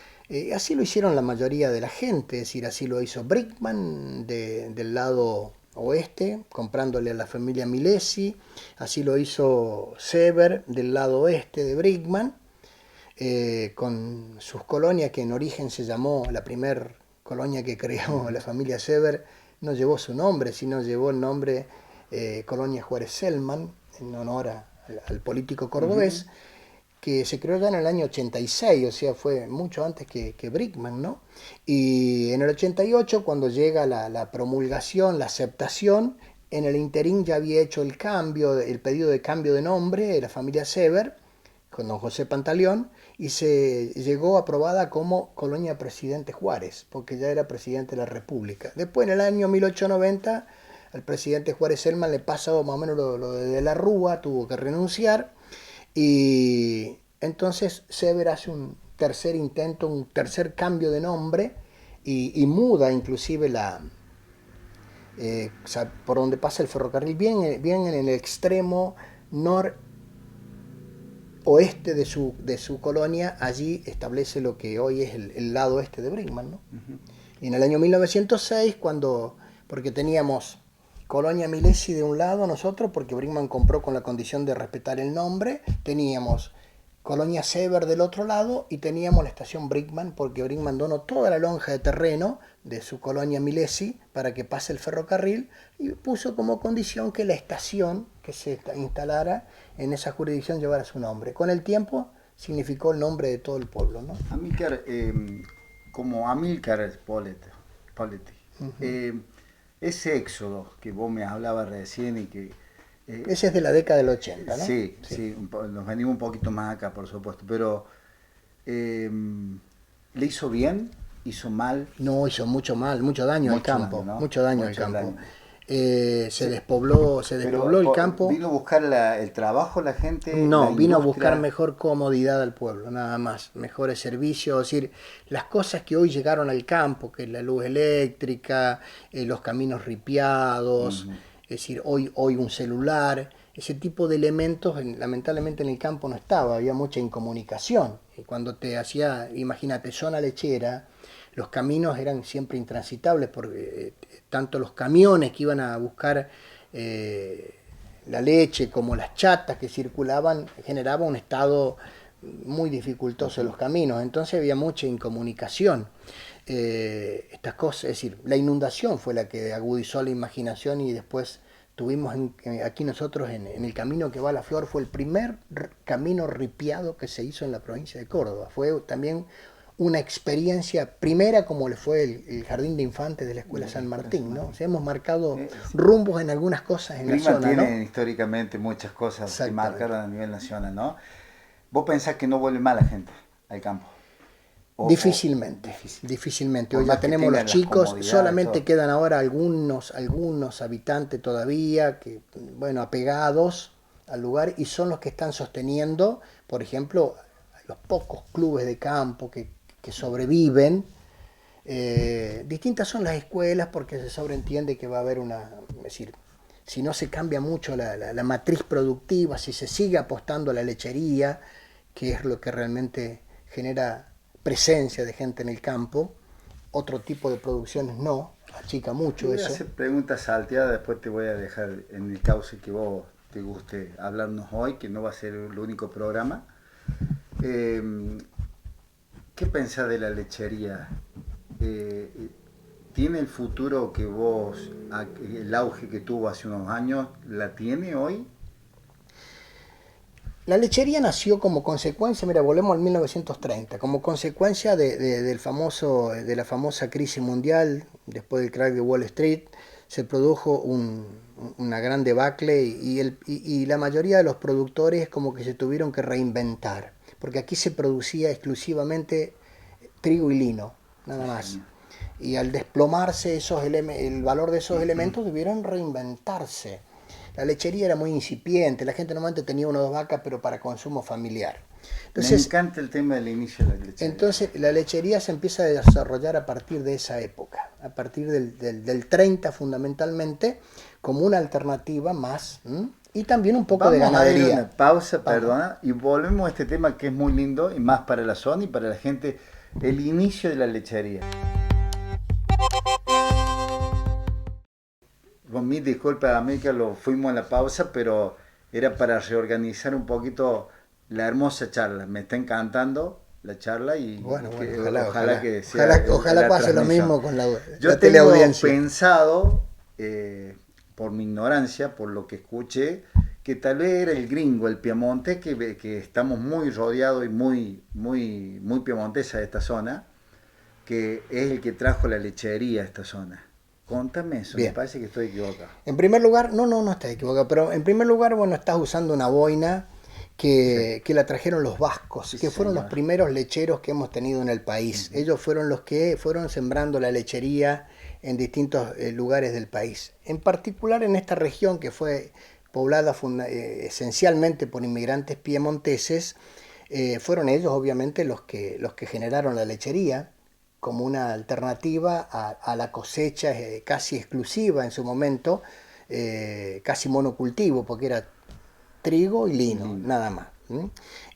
Así lo hicieron la mayoría de la gente, es decir, así lo hizo Brickman del lado oeste, comprándole a la familia Milesi, así lo hizo Sever del lado oeste de Brickman, con sus colonias, que en origen se llamó, la primer colonia que creó la familia Sever, no llevó su nombre, sino llevó el nombre Colonia Juárez Selman, en honor al político cordobés, que se creó ya en el año 86, o sea, fue mucho antes que Brickman, ¿no? Y en el 88, cuando llega la promulgación, la aceptación, en el interín ya había hecho el pedido de cambio de nombre de la familia Sever, con don José Pantaleón, y se llegó aprobada como Colonia Presidente Juárez, porque ya era presidente de la República. Después, en el año 1890, al presidente Juárez Selman le pasó más o menos lo de la Rúa, tuvo que renunciar, y entonces Sever hace un tercer intento, un tercer cambio de nombre, y muda inclusive por donde pasa el ferrocarril, bien en el extremo noroeste de su colonia. Allí establece lo que hoy es el lado este de Brickman, ¿no? Y en el año 1906, porque teníamos Colonia Milesi de un lado nosotros, porque Brickman compró con la condición de respetar el nombre, teníamos Colonia Sever del otro lado, y teníamos la estación Brickman, porque Brickman donó toda la lonja de terreno de su Colonia Milesi para que pase el ferrocarril, y puso como condición que la estación que se instalara en esa jurisdicción llevara su nombre. Con el tiempo significó el nombre de todo el pueblo, ¿no? Amílcar, como Amílcar Polete, ese éxodo que vos me hablabas recién y que... ese es de la década del 80, ¿no? Sí, nos venimos un poquito más acá, por supuesto, pero ¿le hizo bien hizo mal. No, hizo mucho mal, mucho daño al campo, daño, ¿no? mucho daño al Mucho campo. daño. Se despobló el campo. ¿Vino a buscar el trabajo la gente? No, la vino a industria? buscar mejor comodidad al pueblo, nada más, mejores servicios, es decir, las cosas que hoy llegaron al campo, que es la luz eléctrica, los caminos ripiados, es decir, hoy un celular, ese tipo de elementos lamentablemente en el campo no estaba, había mucha incomunicación. Y cuando te hacía, imagínate, zona lechera, los caminos eran siempre intransitables porque tanto los camiones que iban a buscar la leche como las chatas que circulaban generaba un estado muy dificultoso en los caminos, entonces había mucha incomunicación. Estas cosas, es decir, la inundación fue la que agudizó la imaginación y después tuvimos aquí nosotros en el camino que va a La Flor, fue el primer camino ripiado que se hizo en la provincia de Córdoba, fue también una experiencia primera como le fue el jardín de infantes de la Escuela San Martín, ¿no? O sea, hemos marcado rumbos en algunas cosas en la zona, tiene ¿no? históricamente muchas cosas que marcaron a nivel nacional, ¿no? ¿Vos pensás que no vuelve más la gente al campo? Difícilmente. Hoy ya tenemos los chicos, solamente todo. quedan ahora algunos habitantes todavía, que bueno, apegados al lugar, y son los que están sosteniendo, por ejemplo, los pocos clubes de campo que sobreviven. Distintas son las escuelas porque se sobreentiende que va a haber es decir, si no se cambia mucho la matriz productiva, si se sigue apostando a la lechería, que es lo que realmente genera presencia de gente en el campo, otro tipo de producciones no, achica mucho voy eso. a hacer preguntas salteadas, después te voy a dejar en el cauce que vos te guste hablarnos hoy, que no va a ser el único programa. ¿Qué pensás de la lechería? ¿Tiene el futuro que vos, el auge que tuvo hace unos años, la tiene hoy? La lechería nació como consecuencia, mira, volvemos al 1930, como consecuencia de la famosa crisis mundial, después del crack de Wall Street, se produjo una gran debacle y la mayoría de los productores como que se tuvieron que reinventar, porque aquí se producía exclusivamente trigo y lino, nada más. Y al desplomarse el valor de esos elementos, debieron reinventarse. La lechería era muy incipiente, la gente normalmente tenía 1 o 2 vacas, pero para consumo familiar. Entonces, me encanta el tema del inicio de la lechería. Entonces la lechería se empieza a desarrollar a partir de esa época, a partir del 30 fundamentalmente, como una alternativa más, y también un poco de ganadería. Vamos a ir a una pausa, perdona, y volvemos a este tema que es muy lindo, y más para la zona y para la gente, el inicio de la lechería. Con mi disculpa, América, lo fuimos a la pausa, pero era para reorganizar un poquito la hermosa charla. Me está encantando la charla y bueno, ojalá que sea ojalá pase lo mismo con la Yo tengo pensado, por mi ignorancia, por lo que escuché, que tal vez era el gringo, el piemontés, que estamos muy rodeados y muy piemontesa de esta zona, que es el que trajo la lechería a esta zona. Contame eso, Bien. Me parece que estoy equivocado. En primer lugar, no estás equivocado, pero en primer lugar, bueno, estás usando una boina que la trajeron los vascos, que fueron los primeros lecheros que hemos tenido en el país. Ellos fueron los que fueron sembrando la lechería en distintos lugares del país. En particular en esta región que fue poblada esencialmente por inmigrantes piemonteses, fueron ellos obviamente los que generaron la lechería como una alternativa a la cosecha casi exclusiva en su momento, casi monocultivo, porque era trigo y lino, nada más.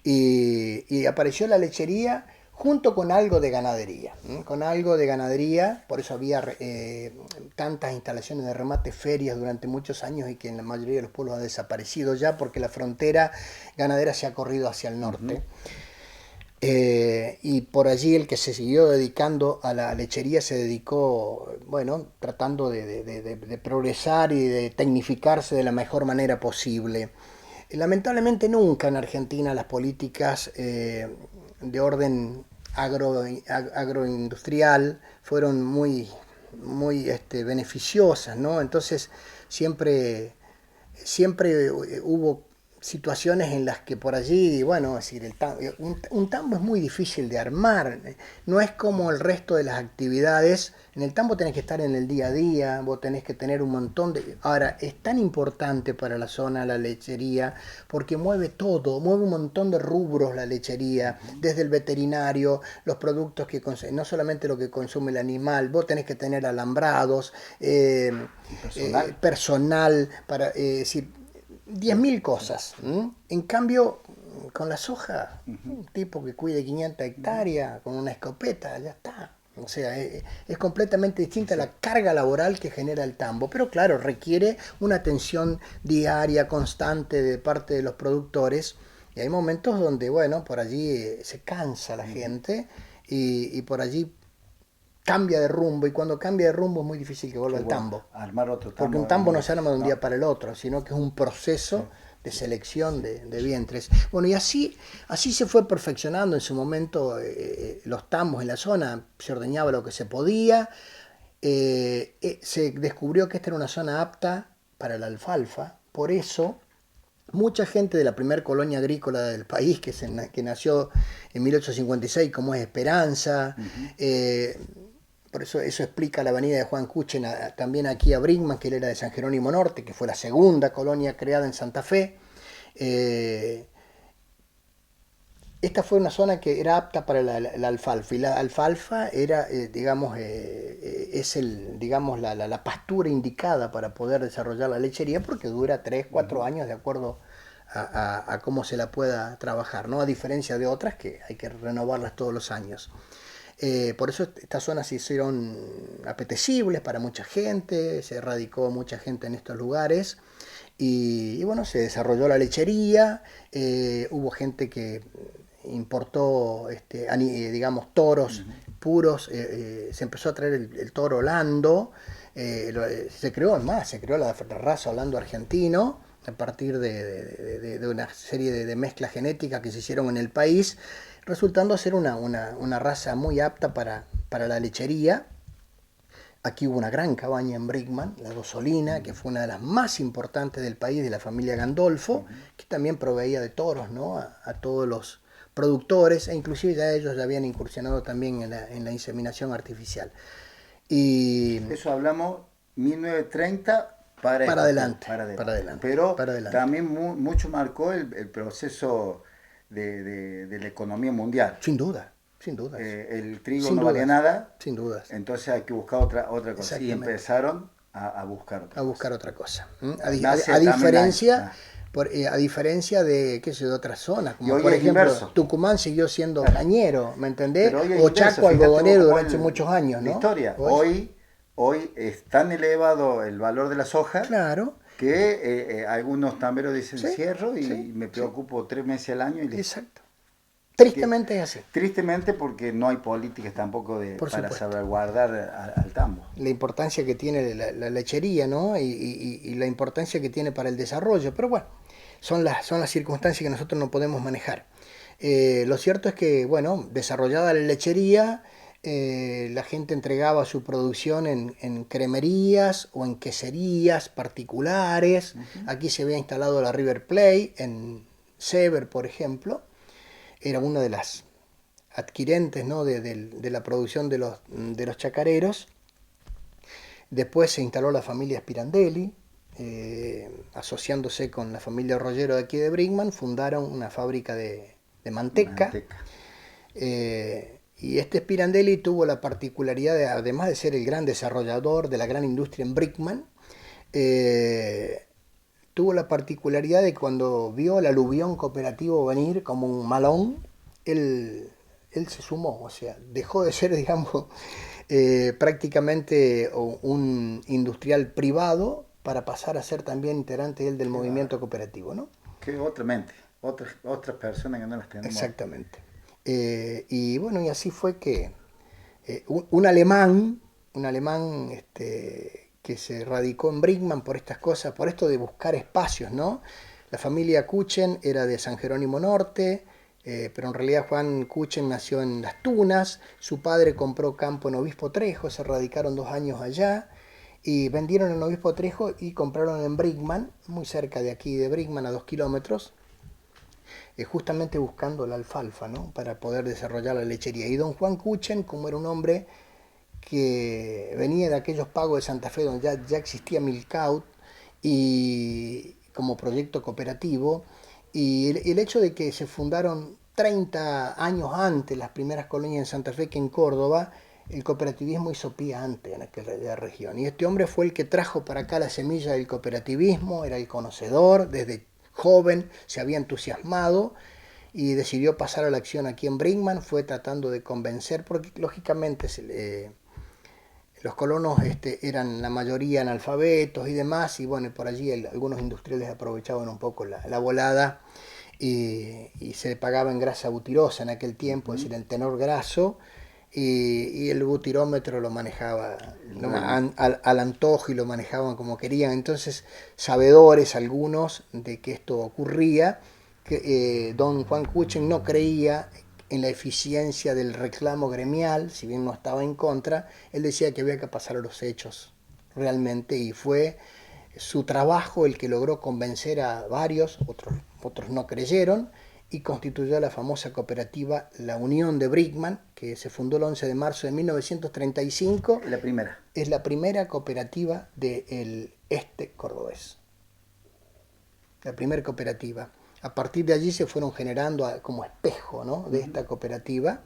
Y apareció la lechería junto con algo de ganadería. Por eso había tantas instalaciones de remate, ferias durante muchos años y que en la mayoría de los pueblos ha desaparecido ya porque la frontera ganadera se ha corrido hacia el norte. Y por allí el que se siguió dedicando a la lechería se dedicó, bueno, tratando de progresar y de tecnificarse de la mejor manera posible. Lamentablemente nunca en Argentina las políticas de orden agroindustrial fueron muy beneficiosas, ¿no? Entonces siempre hubo situaciones en las que por allí, bueno, es decir, un tambo es muy difícil de armar, no es como el resto de las actividades. En el tambo tenés que estar en el día a día, vos tenés que tener un montón de... Ahora, es tan importante para la zona la lechería, porque mueve todo, mueve un montón de rubros la lechería, desde el veterinario, los productos que no solamente lo que consume el animal, vos tenés que tener alambrados, personal para... decir, 10.000 cosas. En cambio, con la soja, un tipo que cuide 500 hectáreas con una escopeta, ya está. O sea, es completamente distinta la carga laboral que genera el tambo. Pero claro, requiere una atención diaria, constante de parte de los productores. Y hay momentos donde, bueno, por allí se cansa la gente y por allí cambia de rumbo, y cuando cambia de rumbo es muy difícil que vuelva al tambo. Armar otro tambo. Porque un tambo no se arma de un día para el otro, sino que es un proceso de selección de vientres. Bueno, y así se fue perfeccionando en su momento los tambos en la zona, se ordeñaba lo que se podía, se descubrió que esta era una zona apta para la alfalfa, por eso mucha gente de la primera colonia agrícola del país, que nació en 1856, como es Esperanza, por eso explica la avenida de Juan Cuchen también aquí a Brinkmann, que él era de San Jerónimo Norte, que fue la segunda colonia creada en Santa Fe. Esta fue una zona que era apta para la alfalfa, y la alfalfa era, la pastura indicada para poder desarrollar la lechería, porque dura 3-4 años de acuerdo a cómo se la pueda trabajar, ¿no? A diferencia de otras que hay que renovarlas todos los años. Por eso estas zonas se hicieron apetecibles para mucha gente, se radicó mucha gente en estos lugares y bueno, se desarrolló la lechería, hubo gente que importó toros puros, se empezó a traer el toro holando, se creó la raza holando argentino a partir de una serie de mezclas genéticas que se hicieron en el país, resultando ser una raza muy apta para la lechería. Aquí hubo una gran cabaña en Brinkmann, la Dosolina, que fue una de las más importantes del país, de la familia Gandolfo, que también proveía de toros, ¿no? a todos los productores, e inclusive ya ellos ya habían incursionado también en la inseminación artificial. Y eso hablamos 1930 para adelante. Pero también mucho marcó el proceso de la economía mundial. Sin duda. El trigo no valía nada. Sin duda. Entonces hay que buscar otra cosa. Y empezaron a buscar otra cosa. A diferencia de, qué sé, de otras zonas, como por ejemplo inverso. Tucumán siguió siendo cañero, ¿me entendés? O Chaco algodonero durante muchos años, ¿no? La historia. Hoy es tan elevado el valor de la soja, claro, que algunos tamberos dicen cierro y me preocupo 3 meses al año. Exacto. Tristemente es así. Tristemente, porque no hay políticas tampoco para salvaguardar al tambo. La importancia que tiene la lechería, ¿no? Y la importancia que tiene para el desarrollo. Pero bueno, son las circunstancias que nosotros no podemos manejar. Lo cierto es que, bueno, desarrollada la lechería, la gente entregaba su producción en cremerías o en queserías particulares. Aquí se había instalado la River Plate en Sever, por ejemplo. Era una de las adquirentes, ¿no? de la producción de los chacareros. Después se instaló la familia Spirandelli, asociándose con la familia Rollero de aquí de Brinkmann, fundaron una fábrica de manteca. Y este Spirandelli tuvo la particularidad, además de ser el gran desarrollador de la gran industria en Brinkmann, tuvo la particularidad de cuando vio el aluvión cooperativo venir como un malón, él se sumó, o sea, dejó de ser, digamos, prácticamente un industrial privado para pasar a ser también integrante él del movimiento cooperativo, ¿no? Que otras personas que no las tenemos. Exactamente. Y bueno, y así fue que un alemán que se radicó en Brinkmann por estas cosas, por esto de buscar espacios, ¿no? La familia Cuchen era de San Jerónimo Norte, pero en realidad Juan Cuchen nació en Las Tunas, su padre compró campo en Obispo Trejo, se radicaron 2 años allá, y vendieron en Obispo Trejo y compraron en Brickman, muy cerca de aquí de Brickman, a 2 kilómetros, justamente buscando la alfalfa, ¿no? Para poder desarrollar la lechería. Y don Juan Kuchen, como era un hombre que venía de aquellos pagos de Santa Fe donde ya existía Milcaut y como proyecto cooperativo, y el hecho de que se fundaron 30 años antes las primeras colonias en Santa Fe que en Córdoba, el cooperativismo hizo pie antes en aquella región. Y este hombre fue el que trajo para acá la semilla del cooperativismo, era el conocedor, desde joven se había entusiasmado y decidió pasar a la acción aquí en Brinkman. Fue tratando de convencer, porque lógicamente los colonos eran la mayoría analfabetos y demás, y bueno, por allí algunos industriales aprovechaban un poco la volada y se pagaba en grasa butirosa en aquel tiempo, es decir, el tenor graso, y el butirómetro lo manejaba al antojo y lo manejaban como querían. Entonces, sabedores algunos de que esto ocurría, que don Juan Kuchen no creía en la eficiencia del reclamo gremial, si bien no estaba en contra, él decía que había que pasar a los hechos realmente, y fue su trabajo el que logró convencer a varios, otros no creyeron, y constituyó la famosa cooperativa La Unión de Brickman, que se fundó el 11 de marzo de 1935. La primera. Es la primera cooperativa del este cordobés. La primera cooperativa. A partir de allí se fueron generando como espejo, ¿no?, de esta cooperativa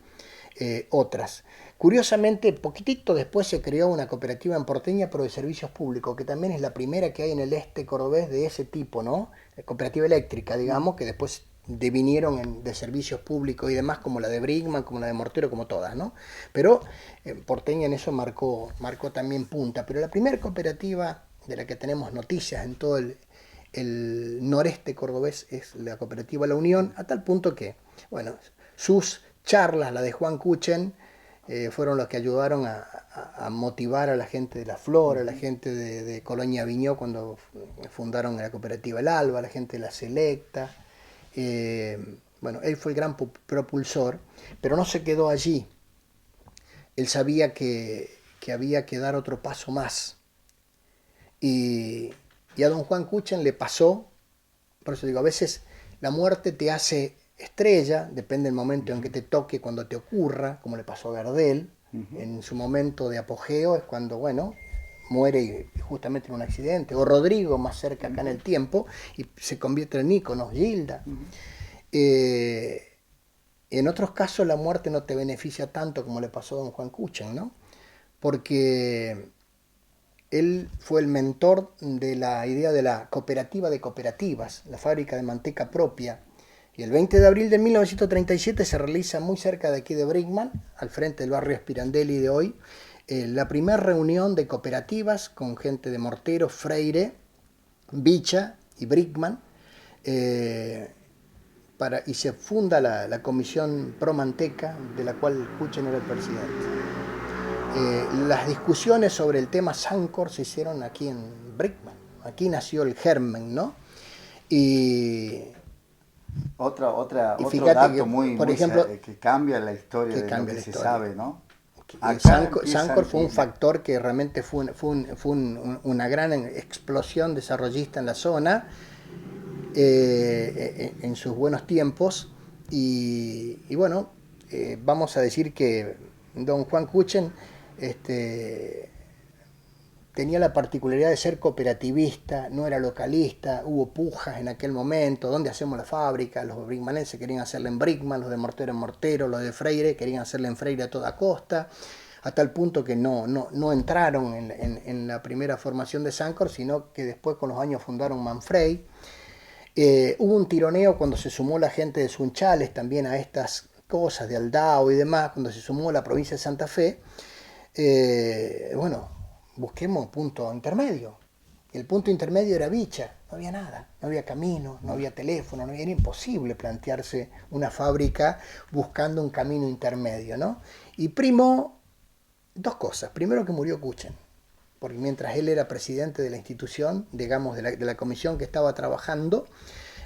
otras. Curiosamente, poquitito después se creó una cooperativa en Porteña, pero de servicios públicos, que también es la primera que hay en el este cordobés de ese tipo, ¿no? La cooperativa eléctrica, digamos, que después devinieron de servicios públicos y demás, como la de Brinkman, como la de Mortero, como todas, ¿no? Pero Porteña en eso marcó también punta. Pero la primera cooperativa de la que tenemos noticias en todo el noreste cordobés es la cooperativa La Unión, a tal punto que, bueno, sus charlas, la de Juan Kuchen, fueron los que ayudaron a motivar a la gente de La Flor, a la gente de Colonia Viñó cuando fundaron la cooperativa El Alba, a la gente de La Selecta. Bueno, él fue el gran propulsor, pero no se quedó allí. Él sabía que había que dar otro paso más. Y a don Juan Kuchen le pasó, por eso digo, a veces la muerte te hace estrella, depende del momento en que te toque, cuando te ocurra, como le pasó a Gardel. En su momento de apogeo es cuando, bueno, muere justamente en un accidente, o Rodrigo más cerca acá en el tiempo, y se convierte en íconos, Gilda. En otros casos la muerte no te beneficia tanto como le pasó a don Juan Kuchen, ¿no? Porque él fue el mentor de la idea de la cooperativa de cooperativas, la fábrica de manteca propia. Y el 20 de abril de 1937 se realiza muy cerca de aquí de Brinkman, al frente del barrio Spirandelli de hoy, la primera reunión de cooperativas con gente de Mortero, Freire, Bicha y Brinkman, y se funda la comisión Pro Manteca, de la cual Kuchen era el presidente. Las discusiones sobre el tema Sancor se hicieron aquí en Brinkman, aquí nació el germen, ¿no? Y otro fíjate dato por ejemplo, que cambia la historia de lo que se sabe, ¿no? Sancor fue un factor que realmente fue una gran explosión desarrollista en la zona en sus buenos tiempos, y bueno, vamos a decir que don Juan Kuchen tenía la particularidad de ser cooperativista, no era localista, hubo pujas en aquel momento, ¿dónde hacemos la fábrica? Los brinkmanenses querían hacerla en Brinkman, los de Mortero en Mortero, los de Freire querían hacerla en Freire a toda costa, a tal punto que no entraron en la primera formación de Sancor, sino que después con los años fundaron Manfrey. Hubo un tironeo cuando se sumó la gente de Sunchales también a estas cosas de Aldao y demás, cuando se sumó la provincia de Santa Fe. Bueno, busquemos punto intermedio. El punto intermedio era Bicha, no había nada, no había camino, no había teléfono, era imposible plantearse una fábrica buscando un camino intermedio, ¿no? Y primó dos cosas. Primero, que murió Kuchen, porque mientras él era presidente de la institución, digamos, de la comisión que estaba trabajando,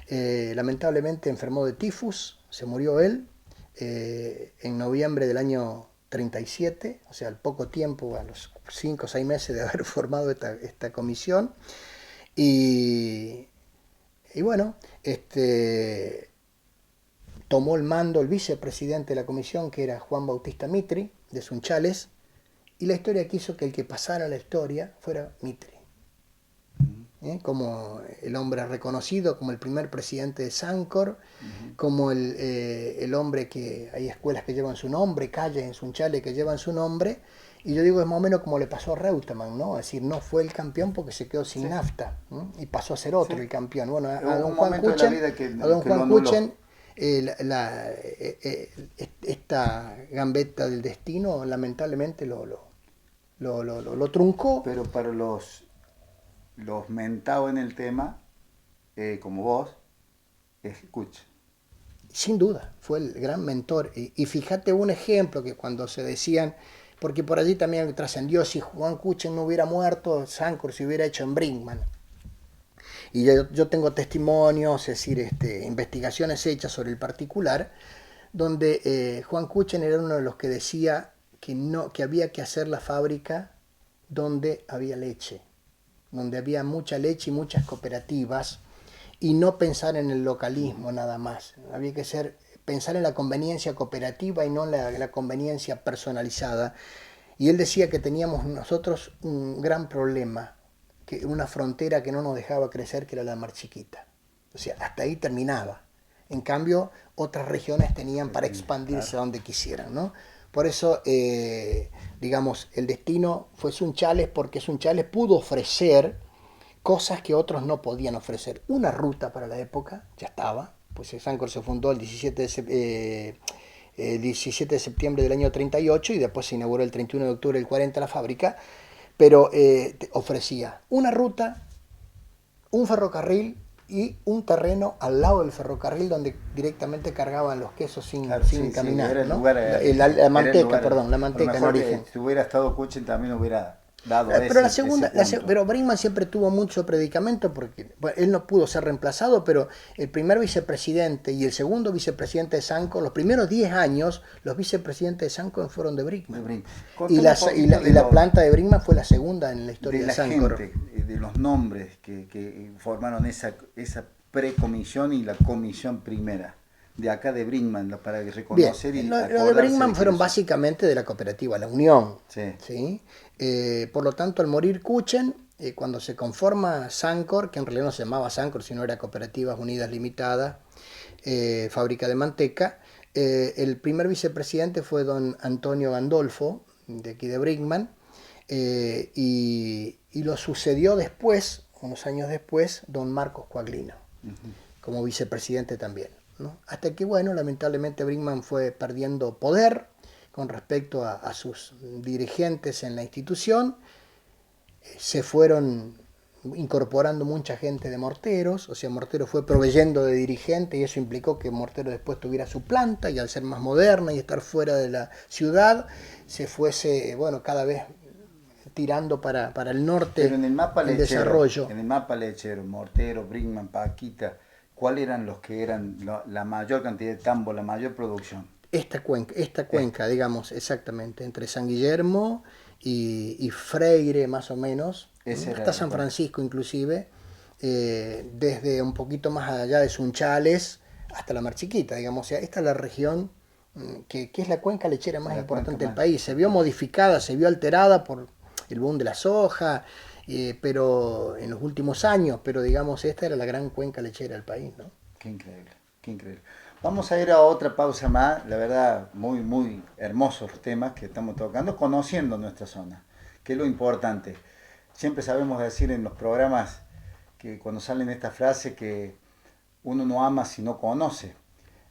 lamentablemente enfermó de tifus, se murió él en noviembre del año 37, o sea, al poco tiempo, a los 5 o 6 meses de haber formado esta comisión. Y bueno, tomó el mando el vicepresidente de la comisión, que era Juan Bautista Mitri, de Sunchales, y la historia quiso que el que pasara la historia fuera Mitri. Como el hombre reconocido, como el primer presidente de Sancor, como el hombre que hay escuelas que llevan su nombre, calles en Sunchales que llevan su nombre, y yo digo, es más o menos como le pasó a Reutemann, ¿no? Es decir, no fue el campeón porque se quedó sin nafta, y pasó a ser otro el campeón. Bueno, a don Juan Kuchen, esta gambeta del destino lamentablemente lo truncó. Pero para los mentados en el tema, como vos, es Kuchen. Sin duda, fue el gran mentor. Y fíjate un ejemplo que cuando se decían, porque por allí también trascendió, si Juan Kuchen no hubiera muerto, Sancor se hubiera hecho en Brinkmann. Y yo tengo testimonios, es decir, investigaciones hechas sobre el particular, donde Juan Kuchen era uno de los que decía que había que hacer la fábrica donde había leche, donde había mucha leche y muchas cooperativas, y no pensar en el localismo nada más. Había que pensar en la conveniencia cooperativa y no en la conveniencia personalizada. Y él decía que teníamos nosotros un gran problema, que una frontera que no nos dejaba crecer, que era la Mar Chiquita. O sea, hasta ahí terminaba. En cambio, otras regiones tenían para expandirse a donde quisieran, ¿no? Por eso, digamos, el destino fue Sunchales, porque Sunchales pudo ofrecer cosas que otros no podían ofrecer. Una ruta para la época, ya estaba, pues Sancor se fundó el 17 de septiembre del año 38 y después se inauguró el 31 de octubre del 40 la fábrica, pero ofrecía una ruta, un ferrocarril y un terreno al lado del ferrocarril donde directamente cargaban los quesos sin caminar, ¿no? La manteca en origen. Si hubiera estado Kuchen también hubiera dado pero Brinkmann siempre tuvo mucho predicamento porque él no pudo ser reemplazado, pero el primer vicepresidente y el segundo vicepresidente de Sancor, los primeros 10 años, los vicepresidentes de Sancor fueron de Brinkmann. Y la planta de Brinkmann fue la segunda en la historia de Sancor. De los nombres que formaron esa precomisión y la comisión primera. De acá de Brinkmann, para reconocer. Bien, lo de Brinkmann fueron básicamente de la cooperativa La Unión. ¿Sí? Por lo tanto, al morir Kuchen, cuando se conforma Sancor, que en realidad no se llamaba Sancor, sino era Cooperativas Unidas Limitadas, fábrica de manteca, el primer vicepresidente fue don Antonio Gandolfo, de aquí de Brinkmann, y lo sucedió después, unos años después, don Marcos Coaglino, como vicepresidente también, ¿no? Hasta que, bueno, lamentablemente Brinkmann fue perdiendo poder con respecto a sus dirigentes en la institución. Se fueron incorporando mucha gente de Morteros, o sea, Mortero fue proveyendo de dirigente y eso implicó que Mortero después tuviera su planta y al ser más moderna y estar fuera de la ciudad, se fuese, bueno, cada vez tirando para el norte. Pero en el mapa lechero, desarrollo. En el mapa lechero, Mortero, Brinkmann, Paquita, ¿cuáles eran los que eran la mayor cantidad de tambo, la mayor producción? Esta cuenca, digamos, exactamente, entre San Guillermo y Freire, más o menos, hasta San Francisco inclusive, desde un poquito más allá de Sunchales hasta la Mar Chiquita, digamos. O sea, esta es la región que es la cuenca lechera más importante del país. Se vio modificada, se vio alterada por el boom de la soja, pero en los últimos años, pero digamos, esta era la gran cuenca lechera del país, ¿no? Qué increíble, qué increíble. Vamos a ir a otra pausa más, la verdad, muy, muy hermosos los temas que estamos tocando, conociendo nuestra zona, que es lo importante. Siempre sabemos decir en los programas que cuando salen estas frases que uno no ama si no conoce.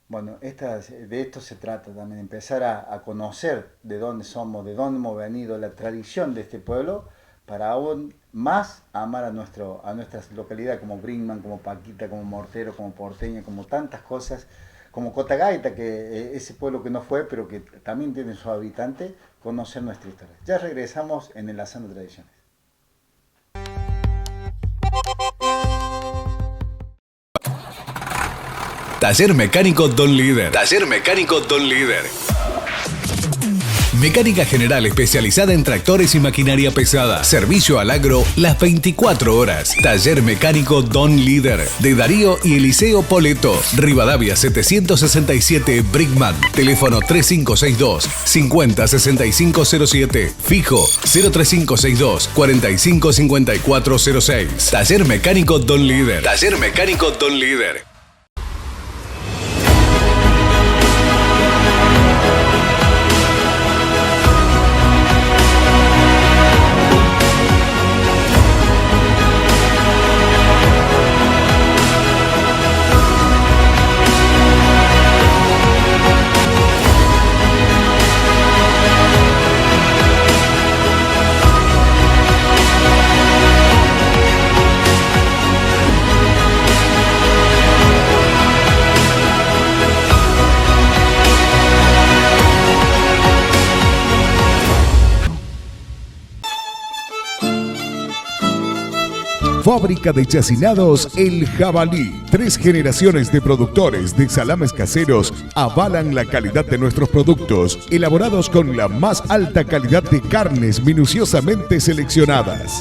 Bueno, de esto se trata también, empezar a conocer de dónde somos, de dónde hemos venido, la tradición de este pueblo, para aún más amar a nuestras localidades como Brinkmann, como Paquita, como Mortero, como Porteña, como tantas cosas, como Cotagaita, que ese pueblo que no fue, pero que también tiene sus habitantes, conocer nuestra historia. Ya regresamos en Enlazando Tradiciones. Taller Mecánico Don Líder. Taller Mecánico Don Líder. Mecánica general especializada en tractores y maquinaria pesada. Servicio al agro las 24 horas. Taller mecánico Don Líder de Darío y Eliseo Poleto. Rivadavia 767 Brickman. Teléfono 3562 506507. Fijo 03562 455406. Taller mecánico Don Líder. Taller mecánico Don Líder. Fábrica de Chacinados El Jabalí. 3 generaciones de productores de salames caseros avalan la calidad de nuestros productos, elaborados con la más alta calidad de carnes minuciosamente seleccionadas.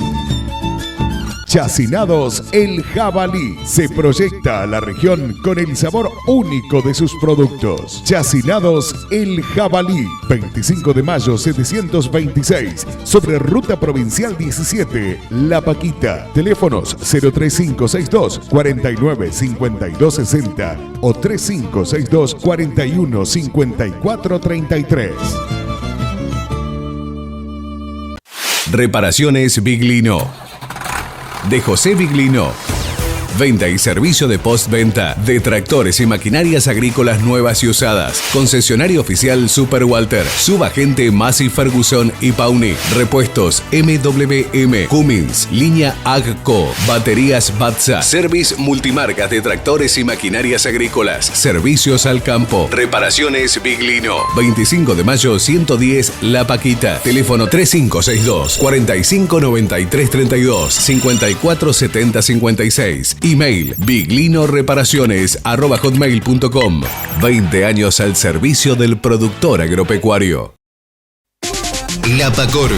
Chacinados El Jabalí se proyecta a la región con el sabor único de sus productos. Chacinados El Jabalí, 25 de mayo 726, sobre Ruta Provincial 17, La Paquita. Teléfonos 03562 49 52 60 o 3562 41 54 33. Reparaciones Biglino. De José Biglino. Venta y servicio de postventa de tractores y maquinarias agrícolas nuevas y usadas. Concesionario oficial Super Walter, subagente Massey Ferguson y Pawnee. Repuestos MWM, Cummins, línea AGCO, baterías Batza, service multimarcas de tractores y maquinarias agrícolas. Servicios al campo. Reparaciones Biglino. 25 de mayo 110 La Paquita. Teléfono 3562 459332 547056. Email biglinoreparaciones@hotmail.com. 20 años al servicio del productor agropecuario. Lapacor.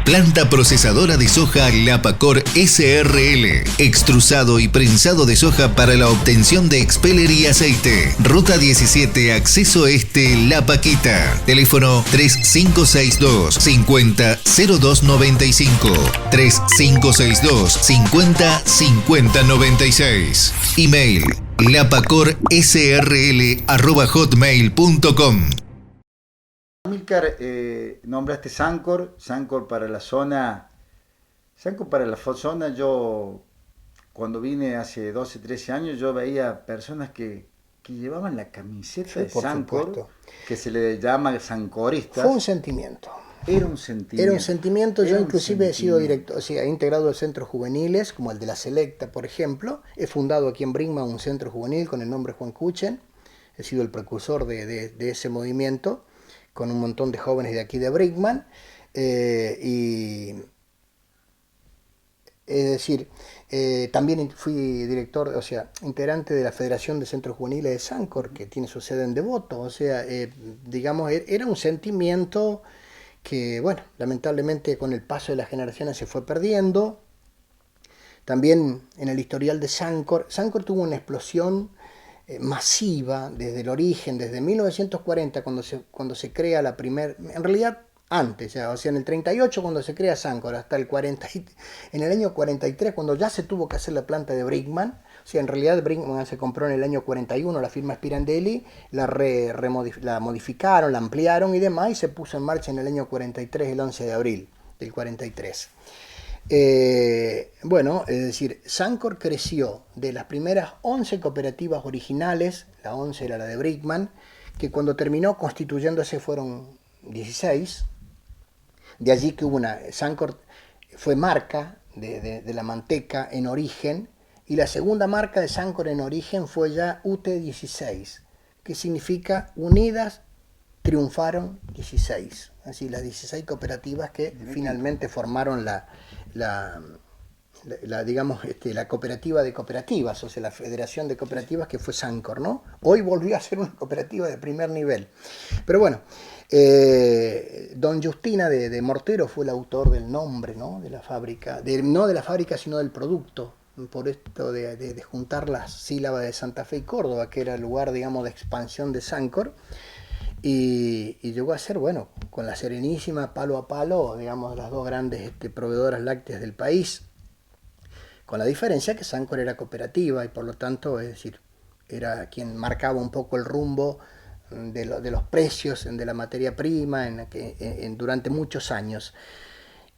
Planta procesadora de soja Lapacor SRL. Extrusado y prensado de soja para la obtención de expeller y aceite. Ruta 17, acceso este, La Paquita. Teléfono 3562 50 0295. 3562 50 50 96. Email lapacorsrl@hotmail.com. Amílcar, nombraste Sancor para la zona. Sancor para la zona, yo cuando vine hace 12, 13 años, yo veía personas que llevaban la camiseta de Sancor, supuesto, que se le llama sancoristas. Fue un sentimiento. Era un sentimiento. Era un sentimiento. Yo inclusive he sido director, o sea, he integrado centros juveniles, como el de la Selecta, por ejemplo. He fundado aquí en Brinkman un centro juvenil con el nombre Juan Kuchen. He sido el precursor de ese movimiento, con un montón de jóvenes de aquí de Brinkman, y es decir, también fui director, o sea, integrante de la Federación de Centros Juveniles de Sancor, que tiene su sede en Devoto. O sea, digamos, era un sentimiento que, bueno, lamentablemente con el paso de las generaciones se fue perdiendo. También en el historial de Sancor tuvo una explosión masiva desde el origen, desde 1940, cuando se crea la primera, en realidad antes, ya, o sea, en el 38 cuando se crea Sancor, hasta el 40, en el año 43 cuando ya se tuvo que hacer la planta de Brinkman. O sea, en realidad Brinkman se compró en el año 41, la firma Spirandelli, la modificaron, la ampliaron y demás, y se puso en marcha en el año 43, el 11 de abril del 43. Bueno, es decir, Sancor creció de las primeras 11 cooperativas originales, la 11 era la de Brinkman, que cuando terminó constituyéndose fueron 16. De allí que Sancor fue marca de la manteca en origen, y la segunda marca de Sancor en origen fue ya UT16, que significa Unidas Triunfaron 16. Así, las 16 cooperativas que finalmente formaron la digamos, la cooperativa de cooperativas, o sea, la Federación de Cooperativas, que fue Sancor, ¿no? Hoy volvió a ser una cooperativa de primer nivel. Pero bueno, don Justina de Mortero fue el autor del nombre, ¿no? De la fábrica, no de la fábrica, sino del producto, por esto de juntar las sílabas de Santa Fe y Córdoba, que era el lugar, digamos, de expansión de Sancor. Y llegó a ser, bueno, con la Serenísima, palo a palo, digamos, las dos grandes proveedoras lácteas del país, con la diferencia que Sancor era cooperativa y por lo tanto, es decir, era quien marcaba un poco el rumbo de los precios de la materia prima durante muchos años.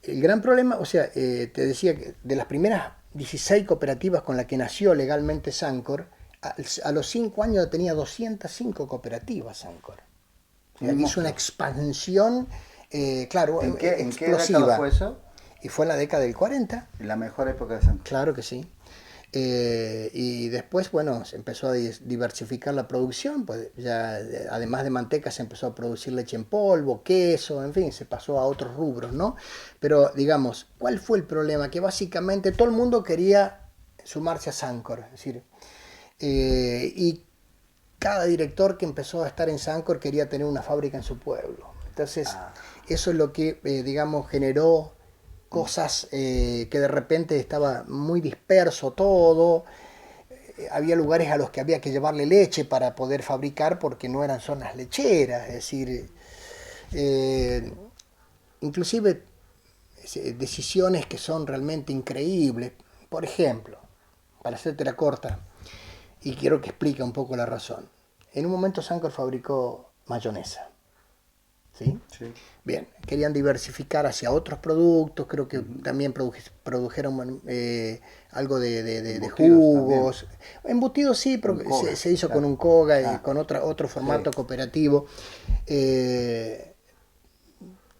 El gran problema, o sea, te decía que de las primeras 16 cooperativas con las que nació legalmente Sancor, a los 5 años tenía 205 cooperativas Sancor. O sea, hizo una expansión, claro, ¿En qué explosiva. década fue eso? Y fue en la década del 40. En la mejor época de Sancor. Claro que sí. Y después, bueno, se empezó a diversificar la producción, pues ya además de manteca se empezó a producir leche en polvo, queso, en fin, se pasó a otros rubros, ¿no? Pero digamos, ¿cuál fue el problema? Que básicamente todo el mundo quería sumarse a Sancor, es decir, y cada director que empezó a estar en Sancor quería tener una fábrica en su pueblo. Entonces, eso es lo que, digamos, generó cosas que de repente estaba muy disperso todo. Había lugares a los que había que llevarle leche para poder fabricar porque no eran zonas lecheras, es decir, inclusive decisiones que son realmente increíbles. Por ejemplo, para hacerte la corta, y quiero que explique un poco la razón. En un momento Sancor fabricó mayonesa. ¿Sí? Sí. Bien, querían diversificar hacia otros productos, creo que también produjeron algo de jugos. También. Embutidos sí, pero se hizo con un Koga, con otro formato cooperativo.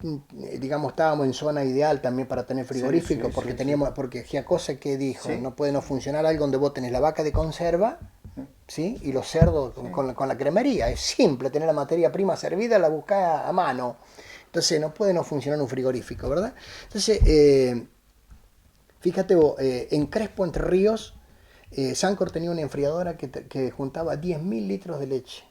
Digamos, estábamos en zona ideal también para tener frigorífico, porque Giacosa que dijo, no puede no funcionar algo donde vos tenés la vaca de conserva, ¿sí? Y los cerdos con la cremería. Es simple, tener la materia prima servida, la buscás a mano. Entonces no puede no funcionar un frigorífico, ¿verdad? Entonces, fíjate vos, en Crespo, Entre Ríos, Sancor tenía una enfriadora que juntaba 10.000 litros de leche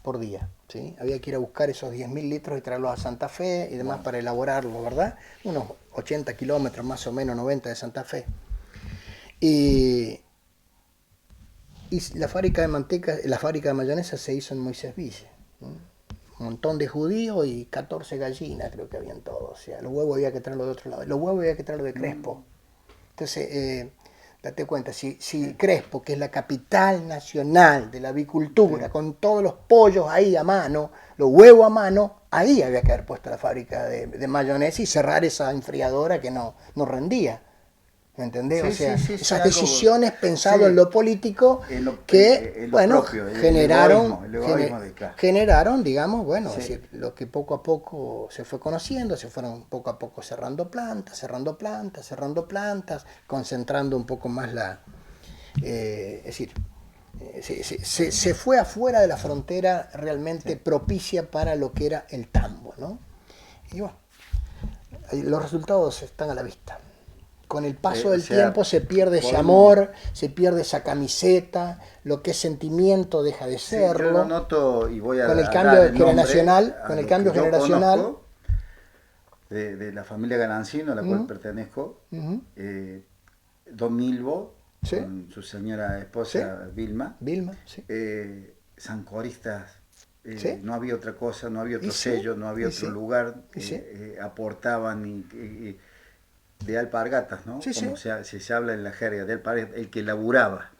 por día, ¿sí? Había que ir a buscar esos 10.000 litros y traerlos a Santa Fe y demás para elaborarlo, ¿verdad? Unos 80 kilómetros más o menos, 90 de Santa Fe. Y la fábrica de manteca, la fábrica de mayonesa se hizo en Moisés Ville. Un montón de judíos y 14 gallinas, creo que habían todos. O sea, los huevos había que traerlos de otro lado. Los huevos había que traerlos de Crespo. Entonces, date cuenta, si Crespo, que es la capital nacional de la avicultura, con todos los pollos ahí a mano, los huevos a mano, ahí había que haber puesto la fábrica de mayonesa y cerrar esa enfriadora que no rendía. ¿Me entendés? Sí, o sea, esas decisiones pensadas en lo político generaron, digamos, es decir, lo que poco a poco se fue conociendo, se fueron poco a poco cerrando plantas, concentrando un poco más es decir, se fue afuera de la frontera realmente propicia para lo que era el tambo, ¿no? Y bueno, los resultados están a la vista. Con el paso del tiempo se pierde ese amor, se pierde esa camiseta, lo que es sentimiento deja de serlo. Yo lo noto y voy a con el cambio generacional, de la familia Galancino, a la cual pertenezco, Don Milvo, con su señora esposa Vilma, sancoristas, no había otra cosa, no había otro sello, no había otro lugar, aportaban de alpargatas, ¿no? Como se habla en la jerga, de alpargatas, el que laburaba.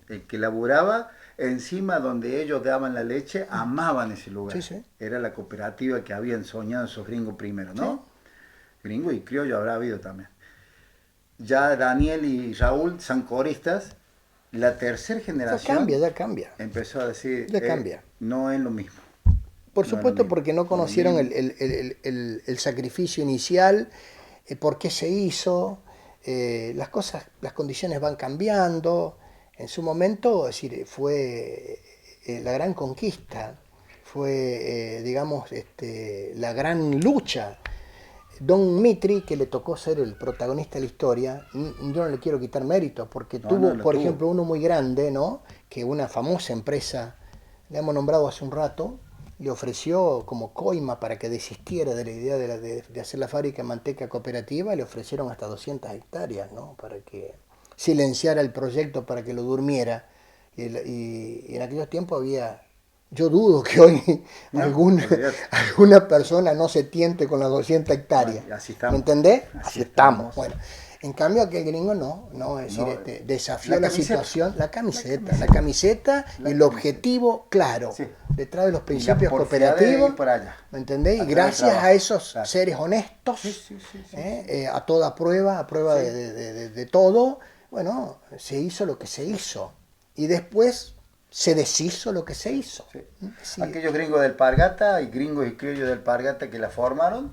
El que laburaba encima donde ellos daban la leche, amaban ese lugar. Era la cooperativa que habían soñado esos gringos primero, ¿no? Gringo y criollo habrá habido también. Ya Daniel y Raúl, sancoristas, la tercera generación ya cambia. Empezó a decir, no es lo mismo. Por supuesto, porque no conocieron el sacrificio inicial, por qué se hizo, las condiciones van cambiando. En su momento, es decir, fue la gran conquista, fue, digamos, la gran lucha. Don Mitri, que le tocó ser el protagonista de la historia, yo no le quiero quitar mérito, porque tuvo, por ejemplo, uno muy grande, ¿no? Que una famosa empresa, le hemos nombrado hace un rato, le ofreció como coima para que desistiera de la idea de hacer la fábrica de manteca cooperativa, le ofrecieron hasta 200 hectáreas, ¿no? Para que silenciara el proyecto, para que lo durmiera. Y en aquellos tiempos había... Yo dudo que hoy alguna persona no se tiente con las 200 hectáreas. Así estamos. ¿Me entendés? Así estamos. Bueno, en cambio aquel gringo no, es decir, desafió la situación, la camiseta y el objetivo claro, detrás de los principios cooperativos, ¿me entendés? Y gracias a esos seres honestos, a toda prueba, de todo, bueno, se hizo lo que se hizo. Y después se deshizo lo que se hizo. Sí. Aquellos gringos del Pargata y gringos y criollos del Pargata que la formaron,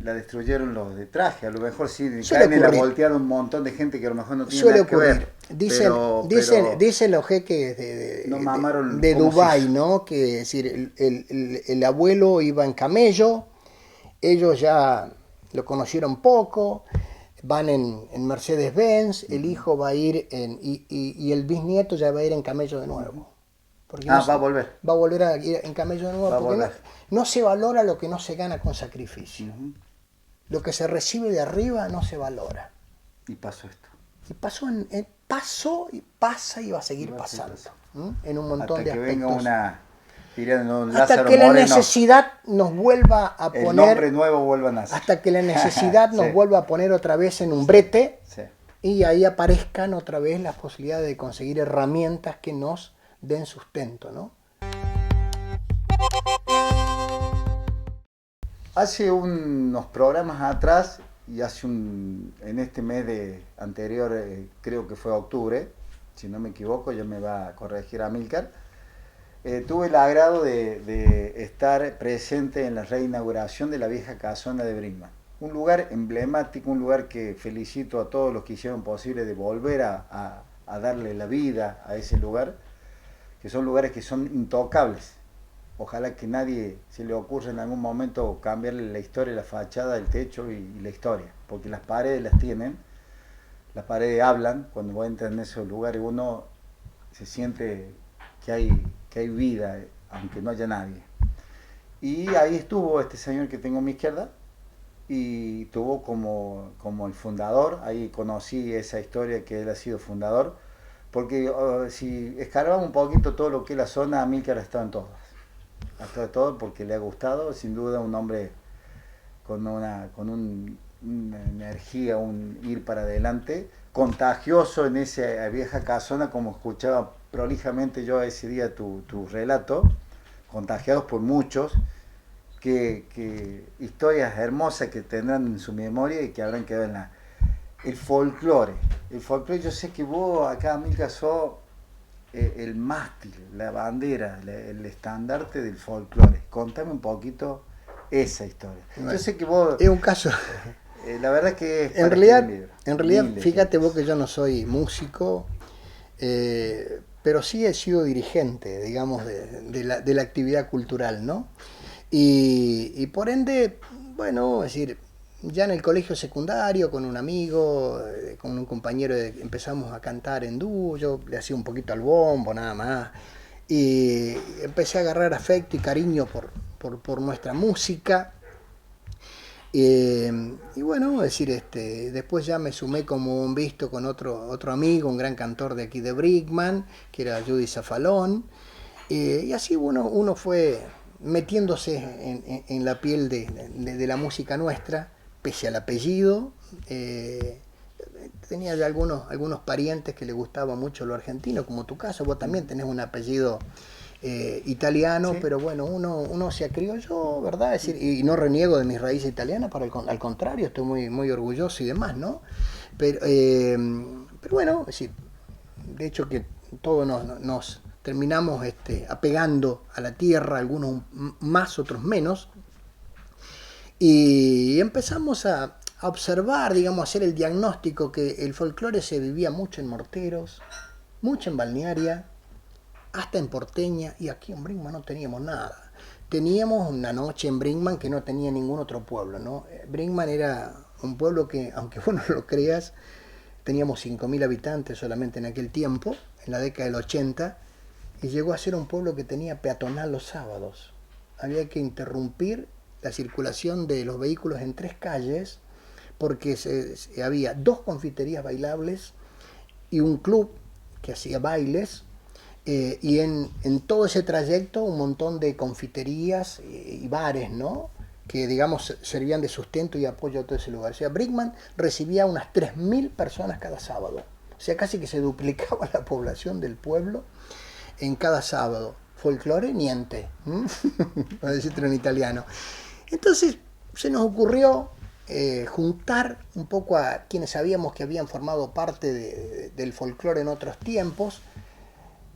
la destruyeron los de traje. A lo mejor sí, la voltearon un montón de gente que a lo mejor no tiene nada que ver. Dicen los jeques de Dubái, ¿no? Que es decir, el abuelo iba en camello, ellos ya lo conocieron poco, van en Mercedes-Benz, el hijo va a ir y el bisnieto ya va a ir en camello de nuevo. Va a volver. Va a volver a ir en camello de nuevo, porque no se valora lo que no se gana con sacrificio. Lo que se recibe de arriba no se valora. Y pasó esto. Y pasó y pasa y va a seguir pasando. En un montón de aspectos. Hasta que la necesidad nos vuelva a poner... El nombre nuevo vuelva a nacer. Hasta que la necesidad nos vuelva a poner otra vez en un brete y ahí aparezcan otra vez las posibilidades de conseguir herramientas que nos den sustento, ¿no? Hace unos programas atrás y en este mes anterior, creo que fue octubre, si no me equivoco, ya me va a corregir Amílcar, tuve el agrado de estar presente en la reinauguración de la vieja casona de Brinkmann. Un lugar emblemático, un lugar que felicito a todos los que hicieron posible de volver a darle la vida a ese lugar, que son lugares que son intocables. Ojalá que nadie se le ocurra en algún momento cambiarle la historia, la fachada, el techo y la historia, porque las paredes las tienen, las paredes hablan. Cuando entran en esos lugares uno se siente que hay vida, aunque no haya nadie. Y ahí estuvo este señor que tengo a mi izquierda, y tuvo como el fundador. Ahí conocí esa historia, que él ha sido fundador, porque si escarbamos un poquito todo lo que es la zona, Amílcar ha estado en todas. Ha estado en todo porque le ha gustado, sin duda un hombre con una energía, un ir para adelante, contagioso en esa vieja casona, como escuchaba prolijamente yo ese día tu relato, contagiados por muchos, que historias hermosas que tendrán en su memoria y que habrán quedado en el folclore. El folclore, yo sé que vos acá, Amílcar, sos el mástil, la bandera, el estandarte del folclore. Contame un poquito esa historia. Bueno, yo sé que vos... Es un caso... la verdad es que... En realidad, fíjate vos que yo no soy músico, pero sí he sido dirigente, digamos, de la actividad cultural, ¿no? Y por ende, bueno, es decir, ya en el colegio secundario, con un amigo, con un compañero, empezamos a cantar en dúo, yo le hacía un poquito al bombo, nada más, y empecé a agarrar afecto y cariño por nuestra música. Y bueno, es decir, después ya me sumé como un visto con otro amigo, un gran cantor de aquí de Brinkmann, que era Judy Zafalón, y así uno fue metiéndose en la piel de la música nuestra, pese al apellido. Tenía ya algunos parientes que le gustaba mucho lo argentino, como tu caso, vos también tenés un apellido italiano, sí. Pero bueno, uno se acriolló, ¿verdad? Es decir, y no reniego de mis raíces italianas, al contrario, estoy muy, muy orgulloso y demás, ¿no? Pero bueno, es decir, de hecho que todos nos terminamos apegando a la tierra, algunos más, otros menos, y empezamos a observar, digamos, a hacer el diagnóstico que el folclore se vivía mucho en Morteros, mucho en Balnearia, hasta en Porteña, y aquí en Brinkmann no teníamos nada. teníamos una noche en Brinkman que no tenía ningún otro pueblo, ¿no? Brinkman era un pueblo que, aunque vos no lo creas, teníamos 5.000 habitantes solamente en aquel tiempo, en la década del 80, y llegó a ser un pueblo que tenía peatonal los sábados. Había que interrumpir la circulación de los vehículos en 3 calles porque había 2 confiterías bailables y un club que hacía bailes, y en todo ese trayecto un montón de confiterías y bares, ¿no?, que, digamos, servían de sustento y apoyo a todo ese lugar. O sea, Brinkman recibía unas 3.000 personas cada sábado. O sea, casi que se duplicaba la población del pueblo en cada sábado. Folclore, niente. Para decirlo en italiano. Entonces, se nos ocurrió juntar un poco a quienes sabíamos que habían formado parte del folclore en otros tiempos.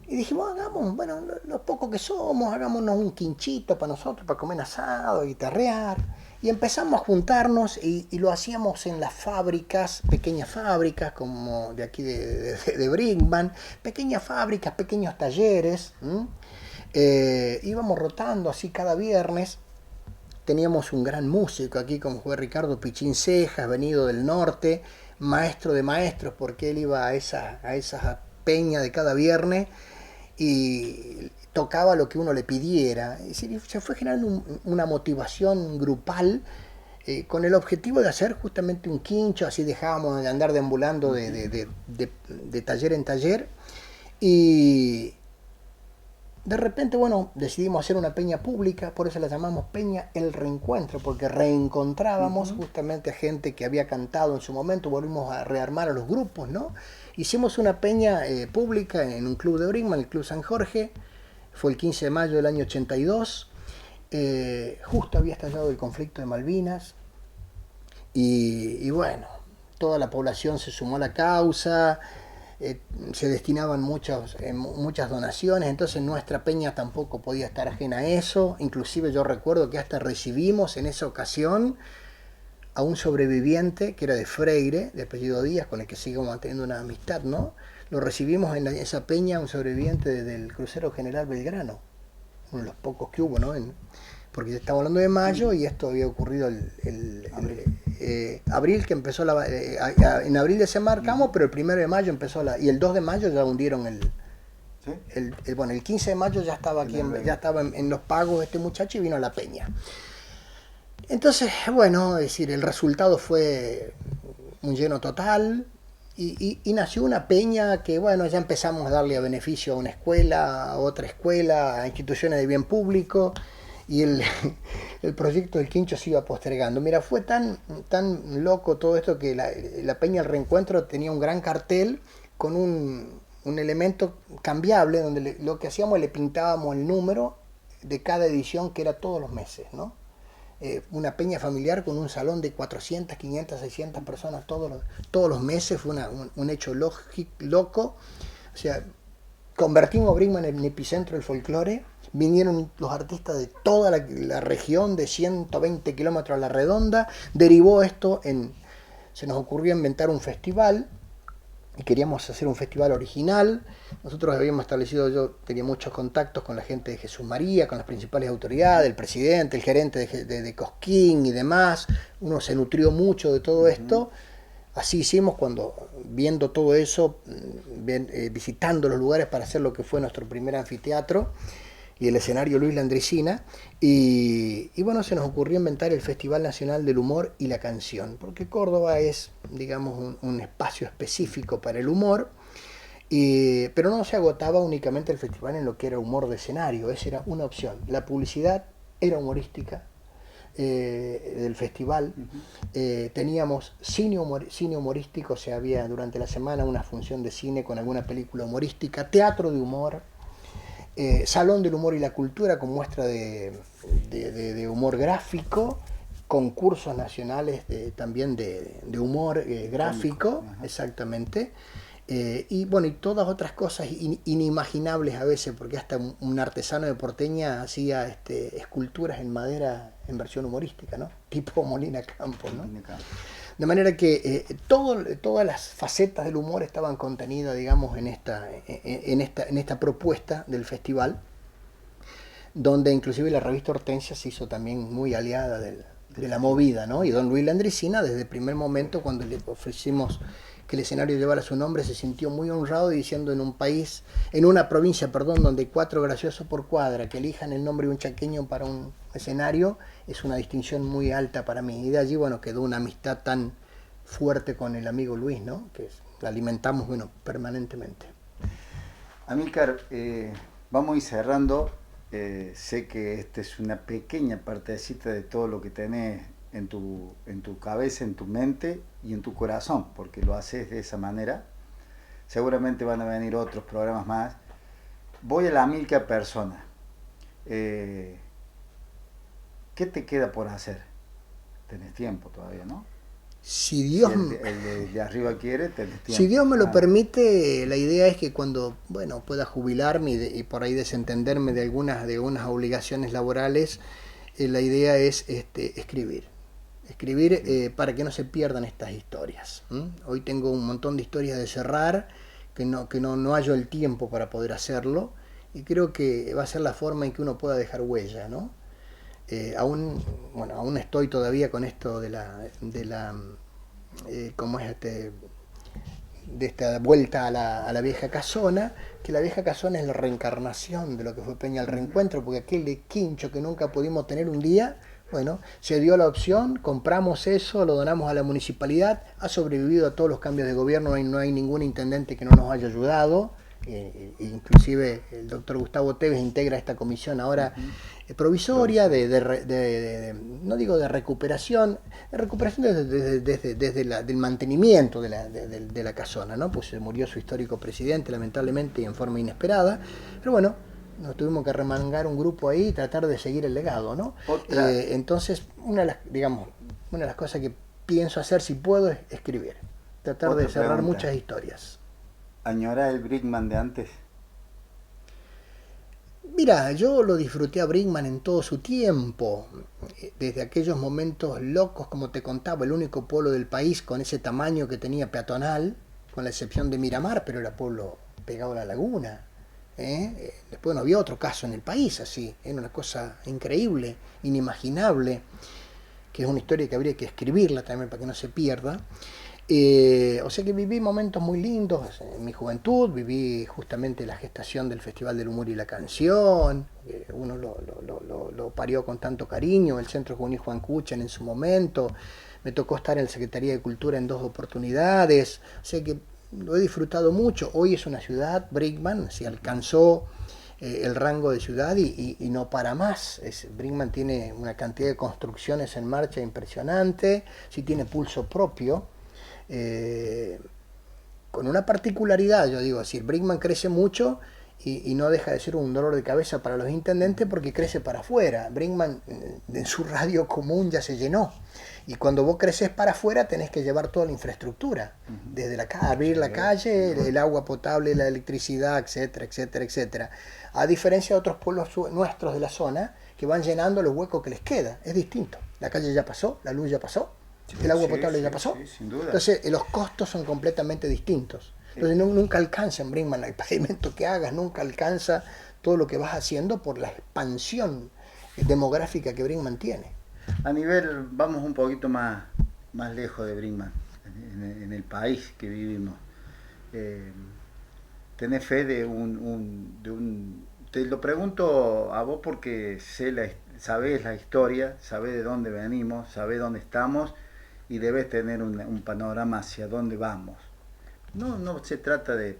Y dijimos, hagamos, bueno, los pocos que somos, hagámonos un quinchito para nosotros, para comer asado, guitarrear. Y empezamos a juntarnos y lo hacíamos en las fábricas, pequeñas fábricas, como de aquí de Brinkman, pequeñas fábricas, pequeños talleres. Íbamos rotando así cada viernes. Teníamos un gran músico aquí, como fue Ricardo Pichín Cejas, venido del norte, maestro de maestros, porque él iba a esa peña de cada viernes y tocaba lo que uno le pidiera. Es decir, se fue generando una motivación grupal con el objetivo de hacer justamente un quincho, así dejábamos de andar deambulando de taller en taller, y de repente, bueno, decidimos hacer una peña pública, por eso la llamamos Peña El Reencuentro, porque reencontrábamos justamente a gente que había cantado en su momento, volvimos a rearmar a los grupos, ¿no? Hicimos una peña pública en un club de Brinkman, el Club San Jorge, fue el 15 de mayo del año 82, justo había estallado el conflicto de Malvinas, y bueno, toda la población se sumó a la causa, se destinaban muchas donaciones, entonces nuestra peña tampoco podía estar ajena a eso. Inclusive yo recuerdo que hasta recibimos en esa ocasión a un sobreviviente que era de Freire, de apellido Díaz, con el que seguimos manteniendo una amistad, ¿no? Lo recibimos en esa peña, un sobreviviente del crucero General Belgrano, uno de los pocos que hubo, ¿no? Porque estamos hablando de mayo y esto había ocurrido abril, que empezó en abril desembarcamos, pero el 1 de mayo empezó y el 2 de mayo ya hundieron bueno, el 15 de mayo ya estaba aquí, ya estaba en los pagos este muchacho y vino a la peña. Entonces, bueno, es decir, el resultado fue un lleno total y nació una peña que, bueno, ya empezamos a darle a beneficio a una escuela, a otra escuela, a instituciones de bien público, y el proyecto del quincho se iba postergando. Mira, fue tan loco todo esto que la Peña El Reencuentro tenía un gran cartel con un elemento cambiable, donde lo que hacíamos, le pintábamos el número de cada edición, que era todos los meses, ¿no? Una peña familiar con un salón de 400, 500, 600 personas todos los meses. Fue un hecho loco. O sea, convertimos a Brinkman en el epicentro del folclore. Vinieron los artistas de toda la región, de 120 kilómetros a la redonda. Derivó esto se nos ocurrió inventar un festival, y queríamos hacer un festival original. Nosotros habíamos establecido, yo tenía muchos contactos con la gente de Jesús María, con las principales autoridades, el presidente, el gerente de Cosquín y demás. Uno se nutrió mucho de todo esto. Así hicimos cuando, viendo todo eso, visitando los lugares para hacer lo que fue nuestro primer anfiteatro y el escenario Luis Landricina, y bueno, se nos ocurrió inventar el Festival Nacional del Humor y la Canción, porque Córdoba es, digamos, un espacio específico para el humor, pero no se agotaba únicamente el festival en lo que era humor de escenario. Esa era una opción. La publicidad era humorística del festival. Teníamos cine humorístico, o sea, había durante la semana una función de cine con alguna película humorística, teatro de humor, Salón del Humor y la Cultura con muestra de humor gráfico, concursos nacionales también de humor gráfico, exactamente, y bueno, y todas otras cosas inimaginables a veces, porque hasta un artesano de Porteña hacía esculturas en madera en versión humorística, ¿no? Tipo Molina Campos, ¿no? De manera que todas las facetas del humor estaban contenidas, digamos, en esta propuesta del festival. donde inclusive la revista Hortensia se hizo también muy aliada de la movida, ¿no? Y don Luis Landricina, desde el primer momento, cuando le ofrecimos que el escenario llevara su nombre, se sintió muy honrado, diciendo en una provincia, donde hay 4 graciosos por cuadra, que elijan el nombre de un chaqueño para un escenario, es una distinción muy alta para mí. Y de allí, bueno, quedó una amistad tan fuerte con el amigo Luis, ¿no? Que la alimentamos, bueno, permanentemente. Amílcar, vamos a ir cerrando. Sé que esta es una pequeña partecita de todo lo que tenés en tu cabeza, en tu mente y en tu corazón, porque lo haces de esa manera. Seguramente van a venir otros programas más. Voy a la Amílcar persona. ¿Qué te queda por hacer? Tenés tiempo todavía, ¿no? Si Dios, si el de arriba quiere, tenés tiempo. Si Dios me lo permite, la idea es que cuando pueda jubilarme y por ahí desentenderme de algunas obligaciones laborales, la idea es escribir para que no se pierdan estas historias. Hoy tengo un montón de historias de cerrar que no hallo el tiempo para poder hacerlo, y creo que va a ser la forma en que uno pueda dejar huella, ¿no? Aún estoy todavía con esto de esta vuelta a la vieja casona, que la vieja casona es la reencarnación de lo que fue Peña el Reencuentro, porque aquel de quincho que nunca pudimos tener un día, se dio la opción, compramos eso, lo donamos a la municipalidad, ha sobrevivido a todos los cambios de gobierno, no hay ningún intendente que no nos haya ayudado. Inclusive el doctor Gustavo Tevez integra esta comisión ahora provisoria no digo de recuperación desde del mantenimiento de la casona, ¿no? Pues se murió su histórico presidente, lamentablemente, y en forma inesperada, pero bueno, nos tuvimos que remangar un grupo ahí y tratar de seguir el legado, ¿no? Entonces, una de las cosas que pienso hacer, si puedo, es escribir, tratar de cerrar muchas historias. ¿Añorás el Brinkmann de antes? Mira, yo lo disfruté a Brinkmann en todo su tiempo, desde aquellos momentos locos, como te contaba, el único pueblo del país con ese tamaño que tenía peatonal, con la excepción de Miramar, pero era pueblo pegado a la laguna. Después no había otro caso en el país así, era una cosa increíble, inimaginable, que es una historia que habría que escribirla también para que no se pierda. O sea que viví momentos muy lindos en mi juventud, viví justamente la gestación del Festival del Humor y la Canción, uno lo parió con tanto cariño, el Centro Juvenil Juan Cuchen en su momento, me tocó estar en la Secretaría de Cultura en 2 oportunidades, o sea que lo he disfrutado mucho. Hoy es una ciudad, Brinkmann, se alcanzó el rango de ciudad y no para más. Brinkmann tiene una cantidad de construcciones en marcha impresionante, sí tiene pulso propio. Con una particularidad, yo digo, decir, Brinkmann crece mucho y no deja de ser un dolor de cabeza para los intendentes porque crece para afuera. Brinkmann en su radio común ya se llenó, y cuando vos creces para afuera tenés que llevar toda la infraestructura, desde abrir la calle, el agua potable, la electricidad, etcétera, etcétera, etcétera. A diferencia de otros pueblos nuestros de la zona que van llenando los huecos que les queda, es distinto. La calle ya pasó, la luz ya pasó, el agua potable ya pasó. Sin duda. Entonces los costos son completamente distintos. Entonces nunca alcanza en Brinkmann el pavimento que hagas, nunca alcanza todo lo que vas haciendo por la expansión demográfica que Brinkmann tiene. A nivel, vamos un poquito más lejos de Brinkmann, en el país que vivimos. ¿Tenés fe de un... Te lo pregunto a vos porque sabés la historia, sabés de dónde venimos, sabés dónde estamos, y debes tener un panorama hacia dónde vamos. No se trata de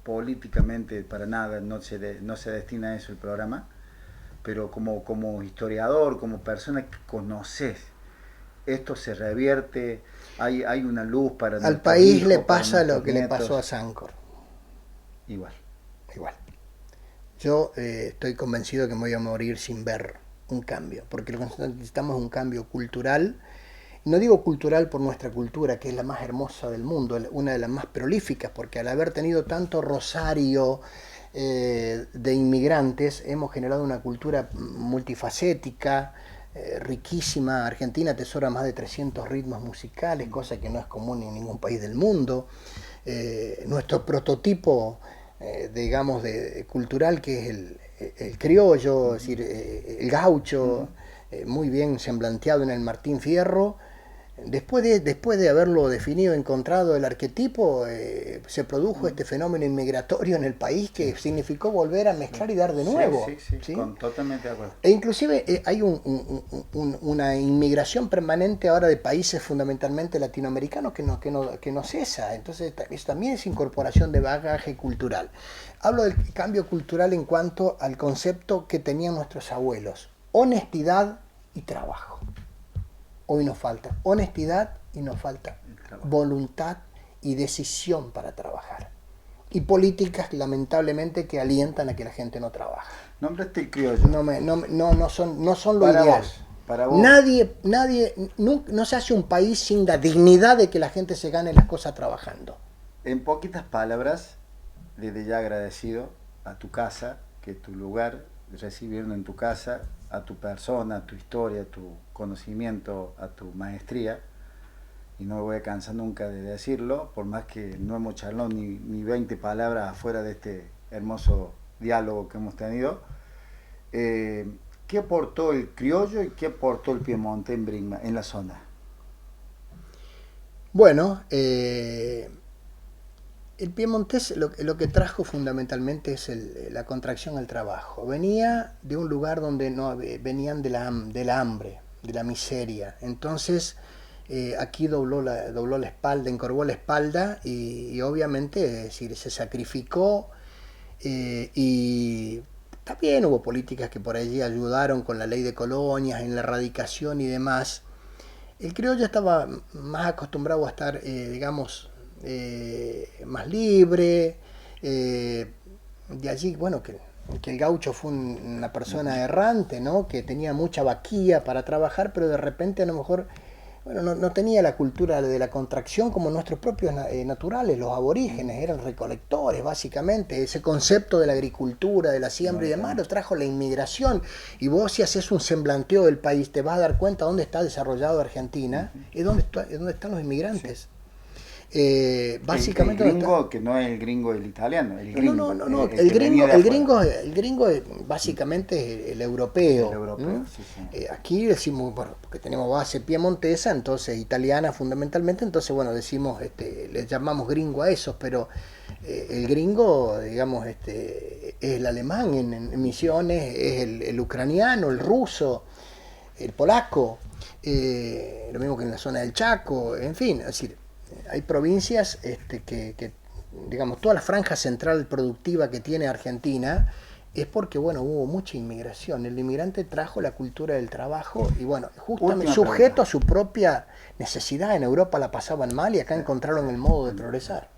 políticamente para nada, no se destina a eso el programa, pero como historiador, como persona que conoces, esto se revierte, hay una luz para... Al país le pasa lo que le pasó a Sancor. Igual. Yo estoy convencido que me voy a morir sin ver un cambio, porque lo que necesitamos es un cambio cultural. No digo cultural por nuestra cultura, que es la más hermosa del mundo, una de las más prolíficas, porque al haber tenido tanto rosario de inmigrantes, hemos generado una cultura multifacética, riquísima. Argentina atesora más de 300 ritmos musicales, cosa que no es común en ningún país del mundo. Nuestro prototipo, digamos, cultural, que es el criollo, es decir, el gaucho, muy bien semblanteado en el Martín Fierro. Después de haberlo definido, encontrado el arquetipo, se produjo este fenómeno inmigratorio en el país que significó volver a mezclar y dar de nuevo. Sí, totalmente de acuerdo. E inclusive hay una inmigración permanente ahora de países fundamentalmente latinoamericanos que no cesa. Entonces eso también es incorporación de bagaje cultural. Hablo del cambio cultural en cuanto al concepto que tenían nuestros abuelos: honestidad y trabajo. Hoy nos falta honestidad y nos falta voluntad y decisión para trabajar. Y políticas, lamentablemente, que alientan a que la gente no trabaje. Nombraste el criollo. No son lo para ideal. Para vos. Nadie, no se hace un país sin la dignidad de que la gente se gane las cosas trabajando. En poquitas palabras, desde ya agradecido a tu casa, que es tu lugar, recibiendo en tu casa a tu persona, a tu historia, a tu conocimiento, a tu maestría, y no me voy a cansar nunca de decirlo, por más que no hemos charlado ni 20 palabras afuera de este hermoso diálogo que hemos tenido. ¿Qué aportó el criollo y qué aportó el piemonte en la zona? Bueno, el piemontés lo que trajo fundamentalmente es la contracción al trabajo. Venía de un lugar donde venían del hambre, de la miseria. Entonces aquí dobló la espalda, encorvó la espalda y obviamente, es decir, se sacrificó y también hubo políticas que por allí ayudaron con la ley de colonias, en la erradicación y demás. El criollo estaba más acostumbrado a estar, digamos, más libre, de allí, bueno, que el gaucho fue una persona errante, ¿no? Que tenía mucha vaquía para trabajar, pero de repente a lo mejor, bueno, no tenía la cultura de la contracción como nuestros propios naturales, los aborígenes, eran recolectores básicamente. Ese concepto de la agricultura, de la siembra y demás, lo trajo la inmigración. Y vos, si haces un semblanteo del país, te vas a dar cuenta dónde está desarrollado Argentina y dónde están los inmigrantes. Sí. Básicamente el gringo, que no es el gringo del italiano, el gringo. No, el gringo básicamente es el europeo. El europeo, sí. Aquí decimos, bueno, porque tenemos base piemontesa, entonces italiana fundamentalmente, entonces bueno, decimos, le llamamos gringo a esos, pero el gringo, digamos, es el alemán en Misiones, es el ucraniano, el ruso, el polaco, lo mismo que en la zona del Chaco, en fin, es decir, hay provincias que, digamos, toda la franja central productiva que tiene Argentina es porque, bueno, hubo mucha inmigración. El inmigrante trajo la cultura del trabajo y, bueno, justamente sujeto a su propia necesidad. En Europa la pasaban mal y acá encontraron el modo de progresar.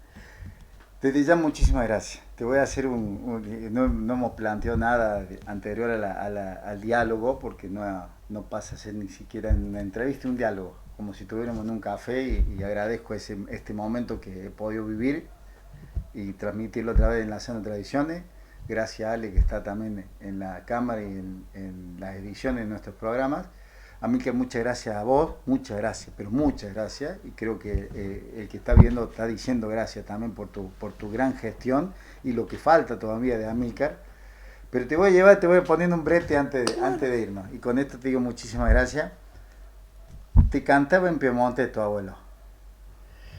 Desde ya, muchísimas gracias. Te voy a hacer no hemos planteado nada anterior al diálogo, porque no pasa a ser ni siquiera en una entrevista, un diálogo, como si estuviéramos en un café, y agradezco este momento que he podido vivir y transmitirlo otra vez en la Enlazando Tradiciones. Gracias a Ale, que está también en la cámara y en las ediciones de nuestros programas. A mí que muchas gracias a vos, muchas gracias, pero muchas gracias, y creo que el que está viendo está diciendo gracias también por tu gran gestión y lo que falta todavía de Amílcar. Pero te voy poniendo un brete antes de irnos, y con esto te digo muchísimas gracias. ¿Te cantaba en Piemonte tu abuelo?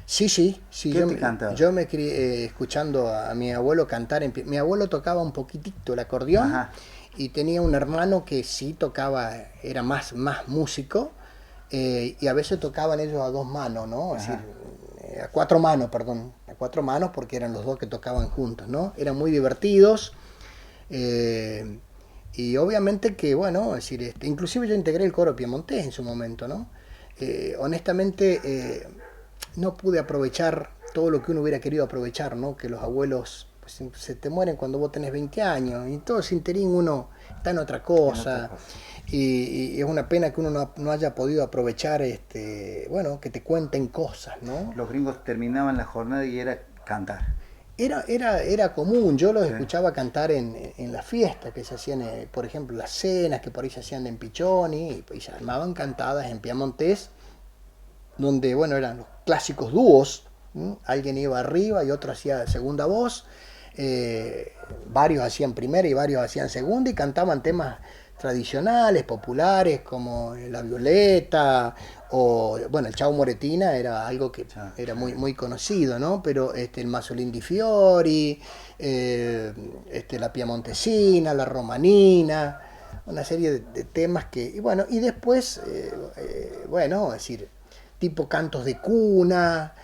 Sí. ¿Qué te cantaba? Yo me crié escuchando a mi abuelo cantar. Mi abuelo tocaba un poquitito el acordeón. Ajá. Y tenía un hermano que sí tocaba, era más músico, y a veces tocaban ellos a dos manos, ¿no? Es decir, a cuatro manos, porque eran los dos que tocaban juntos, ¿no? Eran muy divertidos, y obviamente que, bueno, es decir, inclusive yo integré el coro piemontés en su momento, ¿no? Honestamente, no pude aprovechar todo lo que uno hubiera querido aprovechar, ¿no? Que los abuelos se te mueren cuando vos tenés 20 años, y todo ese interín uno está en otra cosa, y es una pena que uno no haya podido aprovechar, bueno, que te cuenten cosas, ¿no? Los gringos terminaban la jornada y era cantar. Era común, yo los escuchaba cantar en las fiestas que se hacían, por ejemplo, las cenas que por ahí se hacían en Pichoni, y se armaban cantadas en piemontés, donde, bueno, eran los clásicos dúos, alguien iba arriba y otro hacía segunda voz. varios hacían primera y varios hacían segunda y cantaban temas tradicionales, populares, como La Violeta, o bueno, el Chavo Moretina era algo que era muy, muy conocido, ¿no? Pero el Masolín di Fiori, la Piemontesina, la Romanina, una serie de temas que, y bueno, y después, bueno, es decir, tipo cantos de cuna,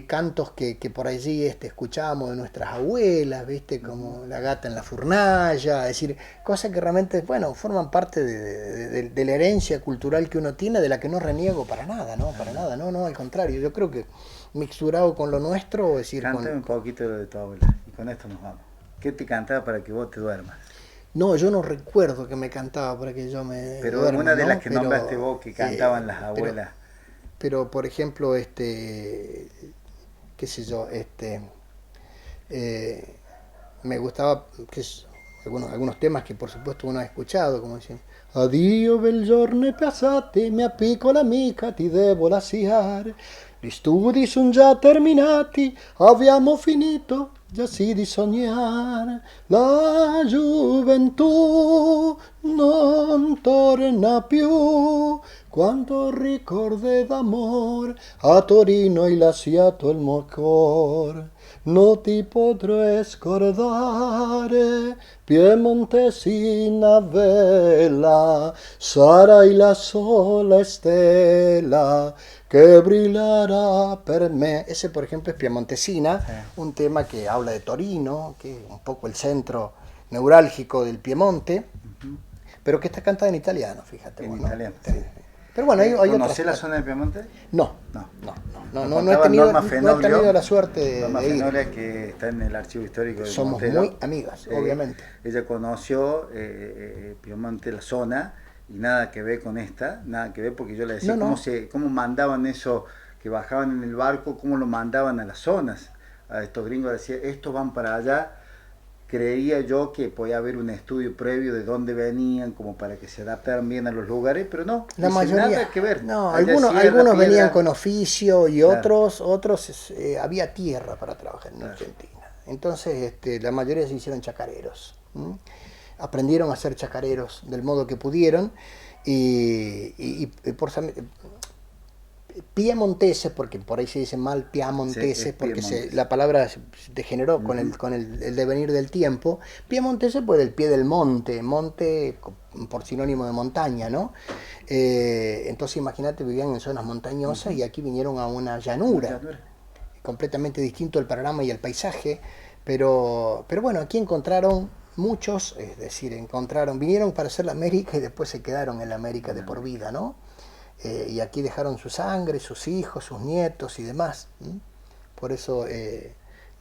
cantos que por allí escuchábamos de nuestras abuelas, ¿viste? Como La Gata en la Furnalla, es decir, cosas que realmente, bueno, forman parte de la herencia cultural que uno tiene, de la que no reniego para nada, ¿no? Para nada, no, al contrario, yo creo que mixturado con lo nuestro, es decir... Cántame un poquito lo de tu abuela, y con esto nos vamos. ¿Qué te cantaba para que vos te duermas? No, yo no recuerdo que me cantaba para que yo me Pero duerma, una de ¿no? las que nombraste vos, que cantaban las abuelas... Pero por ejemplo, qué sé yo, me gustaba algunos temas que por supuesto uno ha escuchado, como dicen: addio bel giorno passati, mia piccola amica ti devo lasciare, gli studi sono già terminati, abbiamo finito già sì di sognare, la gioventù non torna più, quando ricordi d'amor a Torino hai lasciato il mio cuore, non ti potrò scordare, piemontesina bella, sarai la sola stella que brillará per me. Ese, por ejemplo, es Piemontesina, un tema que habla de Torino, que es un poco el centro neurálgico del Piemonte, pero que está cantada en italiano, fíjate. En italiano, sí. Pero bueno, hay ¿Conocés la zona del Piemonte? No No he tenido la suerte de ir. Fenoglio, que está en el archivo histórico de Somos Montero, muy amigas, obviamente. Ella conoció Piemonte, la zona, y nada que ver con esta, nada que ver, porque yo le decía cómo mandaban eso, que bajaban en el barco, cómo lo mandaban a las zonas, a estos gringos, decía, estos van para allá. Creía yo que podía haber un estudio previo de dónde venían, como para que se adaptaran bien a los lugares, pero no, la mayoría, nada que ver. No, algunos venían con oficio y otros había tierra para trabajar en Argentina. Entonces la mayoría se hicieron chacareros. Aprendieron a ser chacareros del modo que pudieron y por piemonteses, porque por ahí se dice mal piemonteses, porque la palabra se degeneró con el devenir del tiempo. Piemonteses, pues del pie del monte por sinónimo de montaña, ¿no? Entonces imagínate, vivían en zonas montañosas y aquí vinieron a una llanura, completamente distinto el panorama y el paisaje, pero bueno, aquí encontraron muchos, es decir, vinieron para hacer la América y después se quedaron en la América de por vida, ¿no? Y aquí dejaron su sangre, sus hijos, sus nietos y demás. Por eso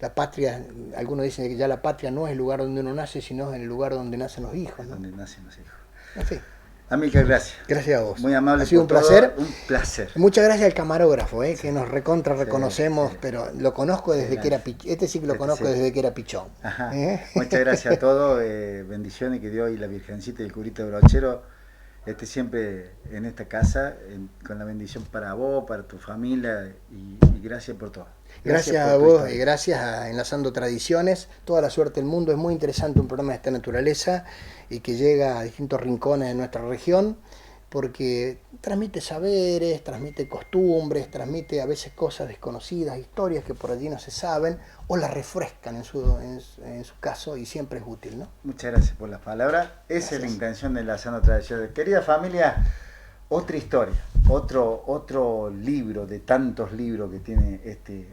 la patria, algunos dicen que ya la patria no es el lugar donde uno nace, sino en el lugar donde nacen los hijos, ¿no? Donde nacen los hijos. En fin. Amílcar, gracias. Gracias a vos. Muy amable. Ha sido un placer. Un placer. Muchas gracias al camarógrafo, que nos reconocemos, pero lo conozco desde que era pichón. Este sí que lo conozco desde que era pichón. Ajá. Muchas gracias a todos. Bendiciones, que Dios y la Virgencita y el curita Brochero esté siempre en esta casa, con la bendición para vos, para tu familia, y gracias por todo. Gracias a vos y gracias a Enlazando Tradiciones. Toda la suerte del mundo. Es muy interesante un programa de esta naturaleza y que llega a distintos rincones de nuestra región, porque transmite saberes, transmite costumbres, transmite a veces cosas desconocidas, historias que por allí no se saben, o las refrescan en su caso, y siempre es útil, ¿no? Muchas gracias por las palabras. Esa es la intención de Enlazando Tradiciones. Querida familia, otra historia, otro libro de tantos libros que tiene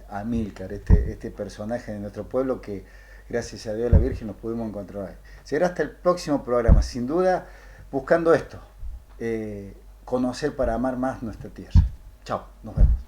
Amílcar, este personaje de nuestro pueblo, que gracias a Dios y a la Virgen nos pudimos encontrar hoy. Será hasta el próximo programa, sin duda, buscando esto, conocer para amar más nuestra tierra. Chao, nos vemos.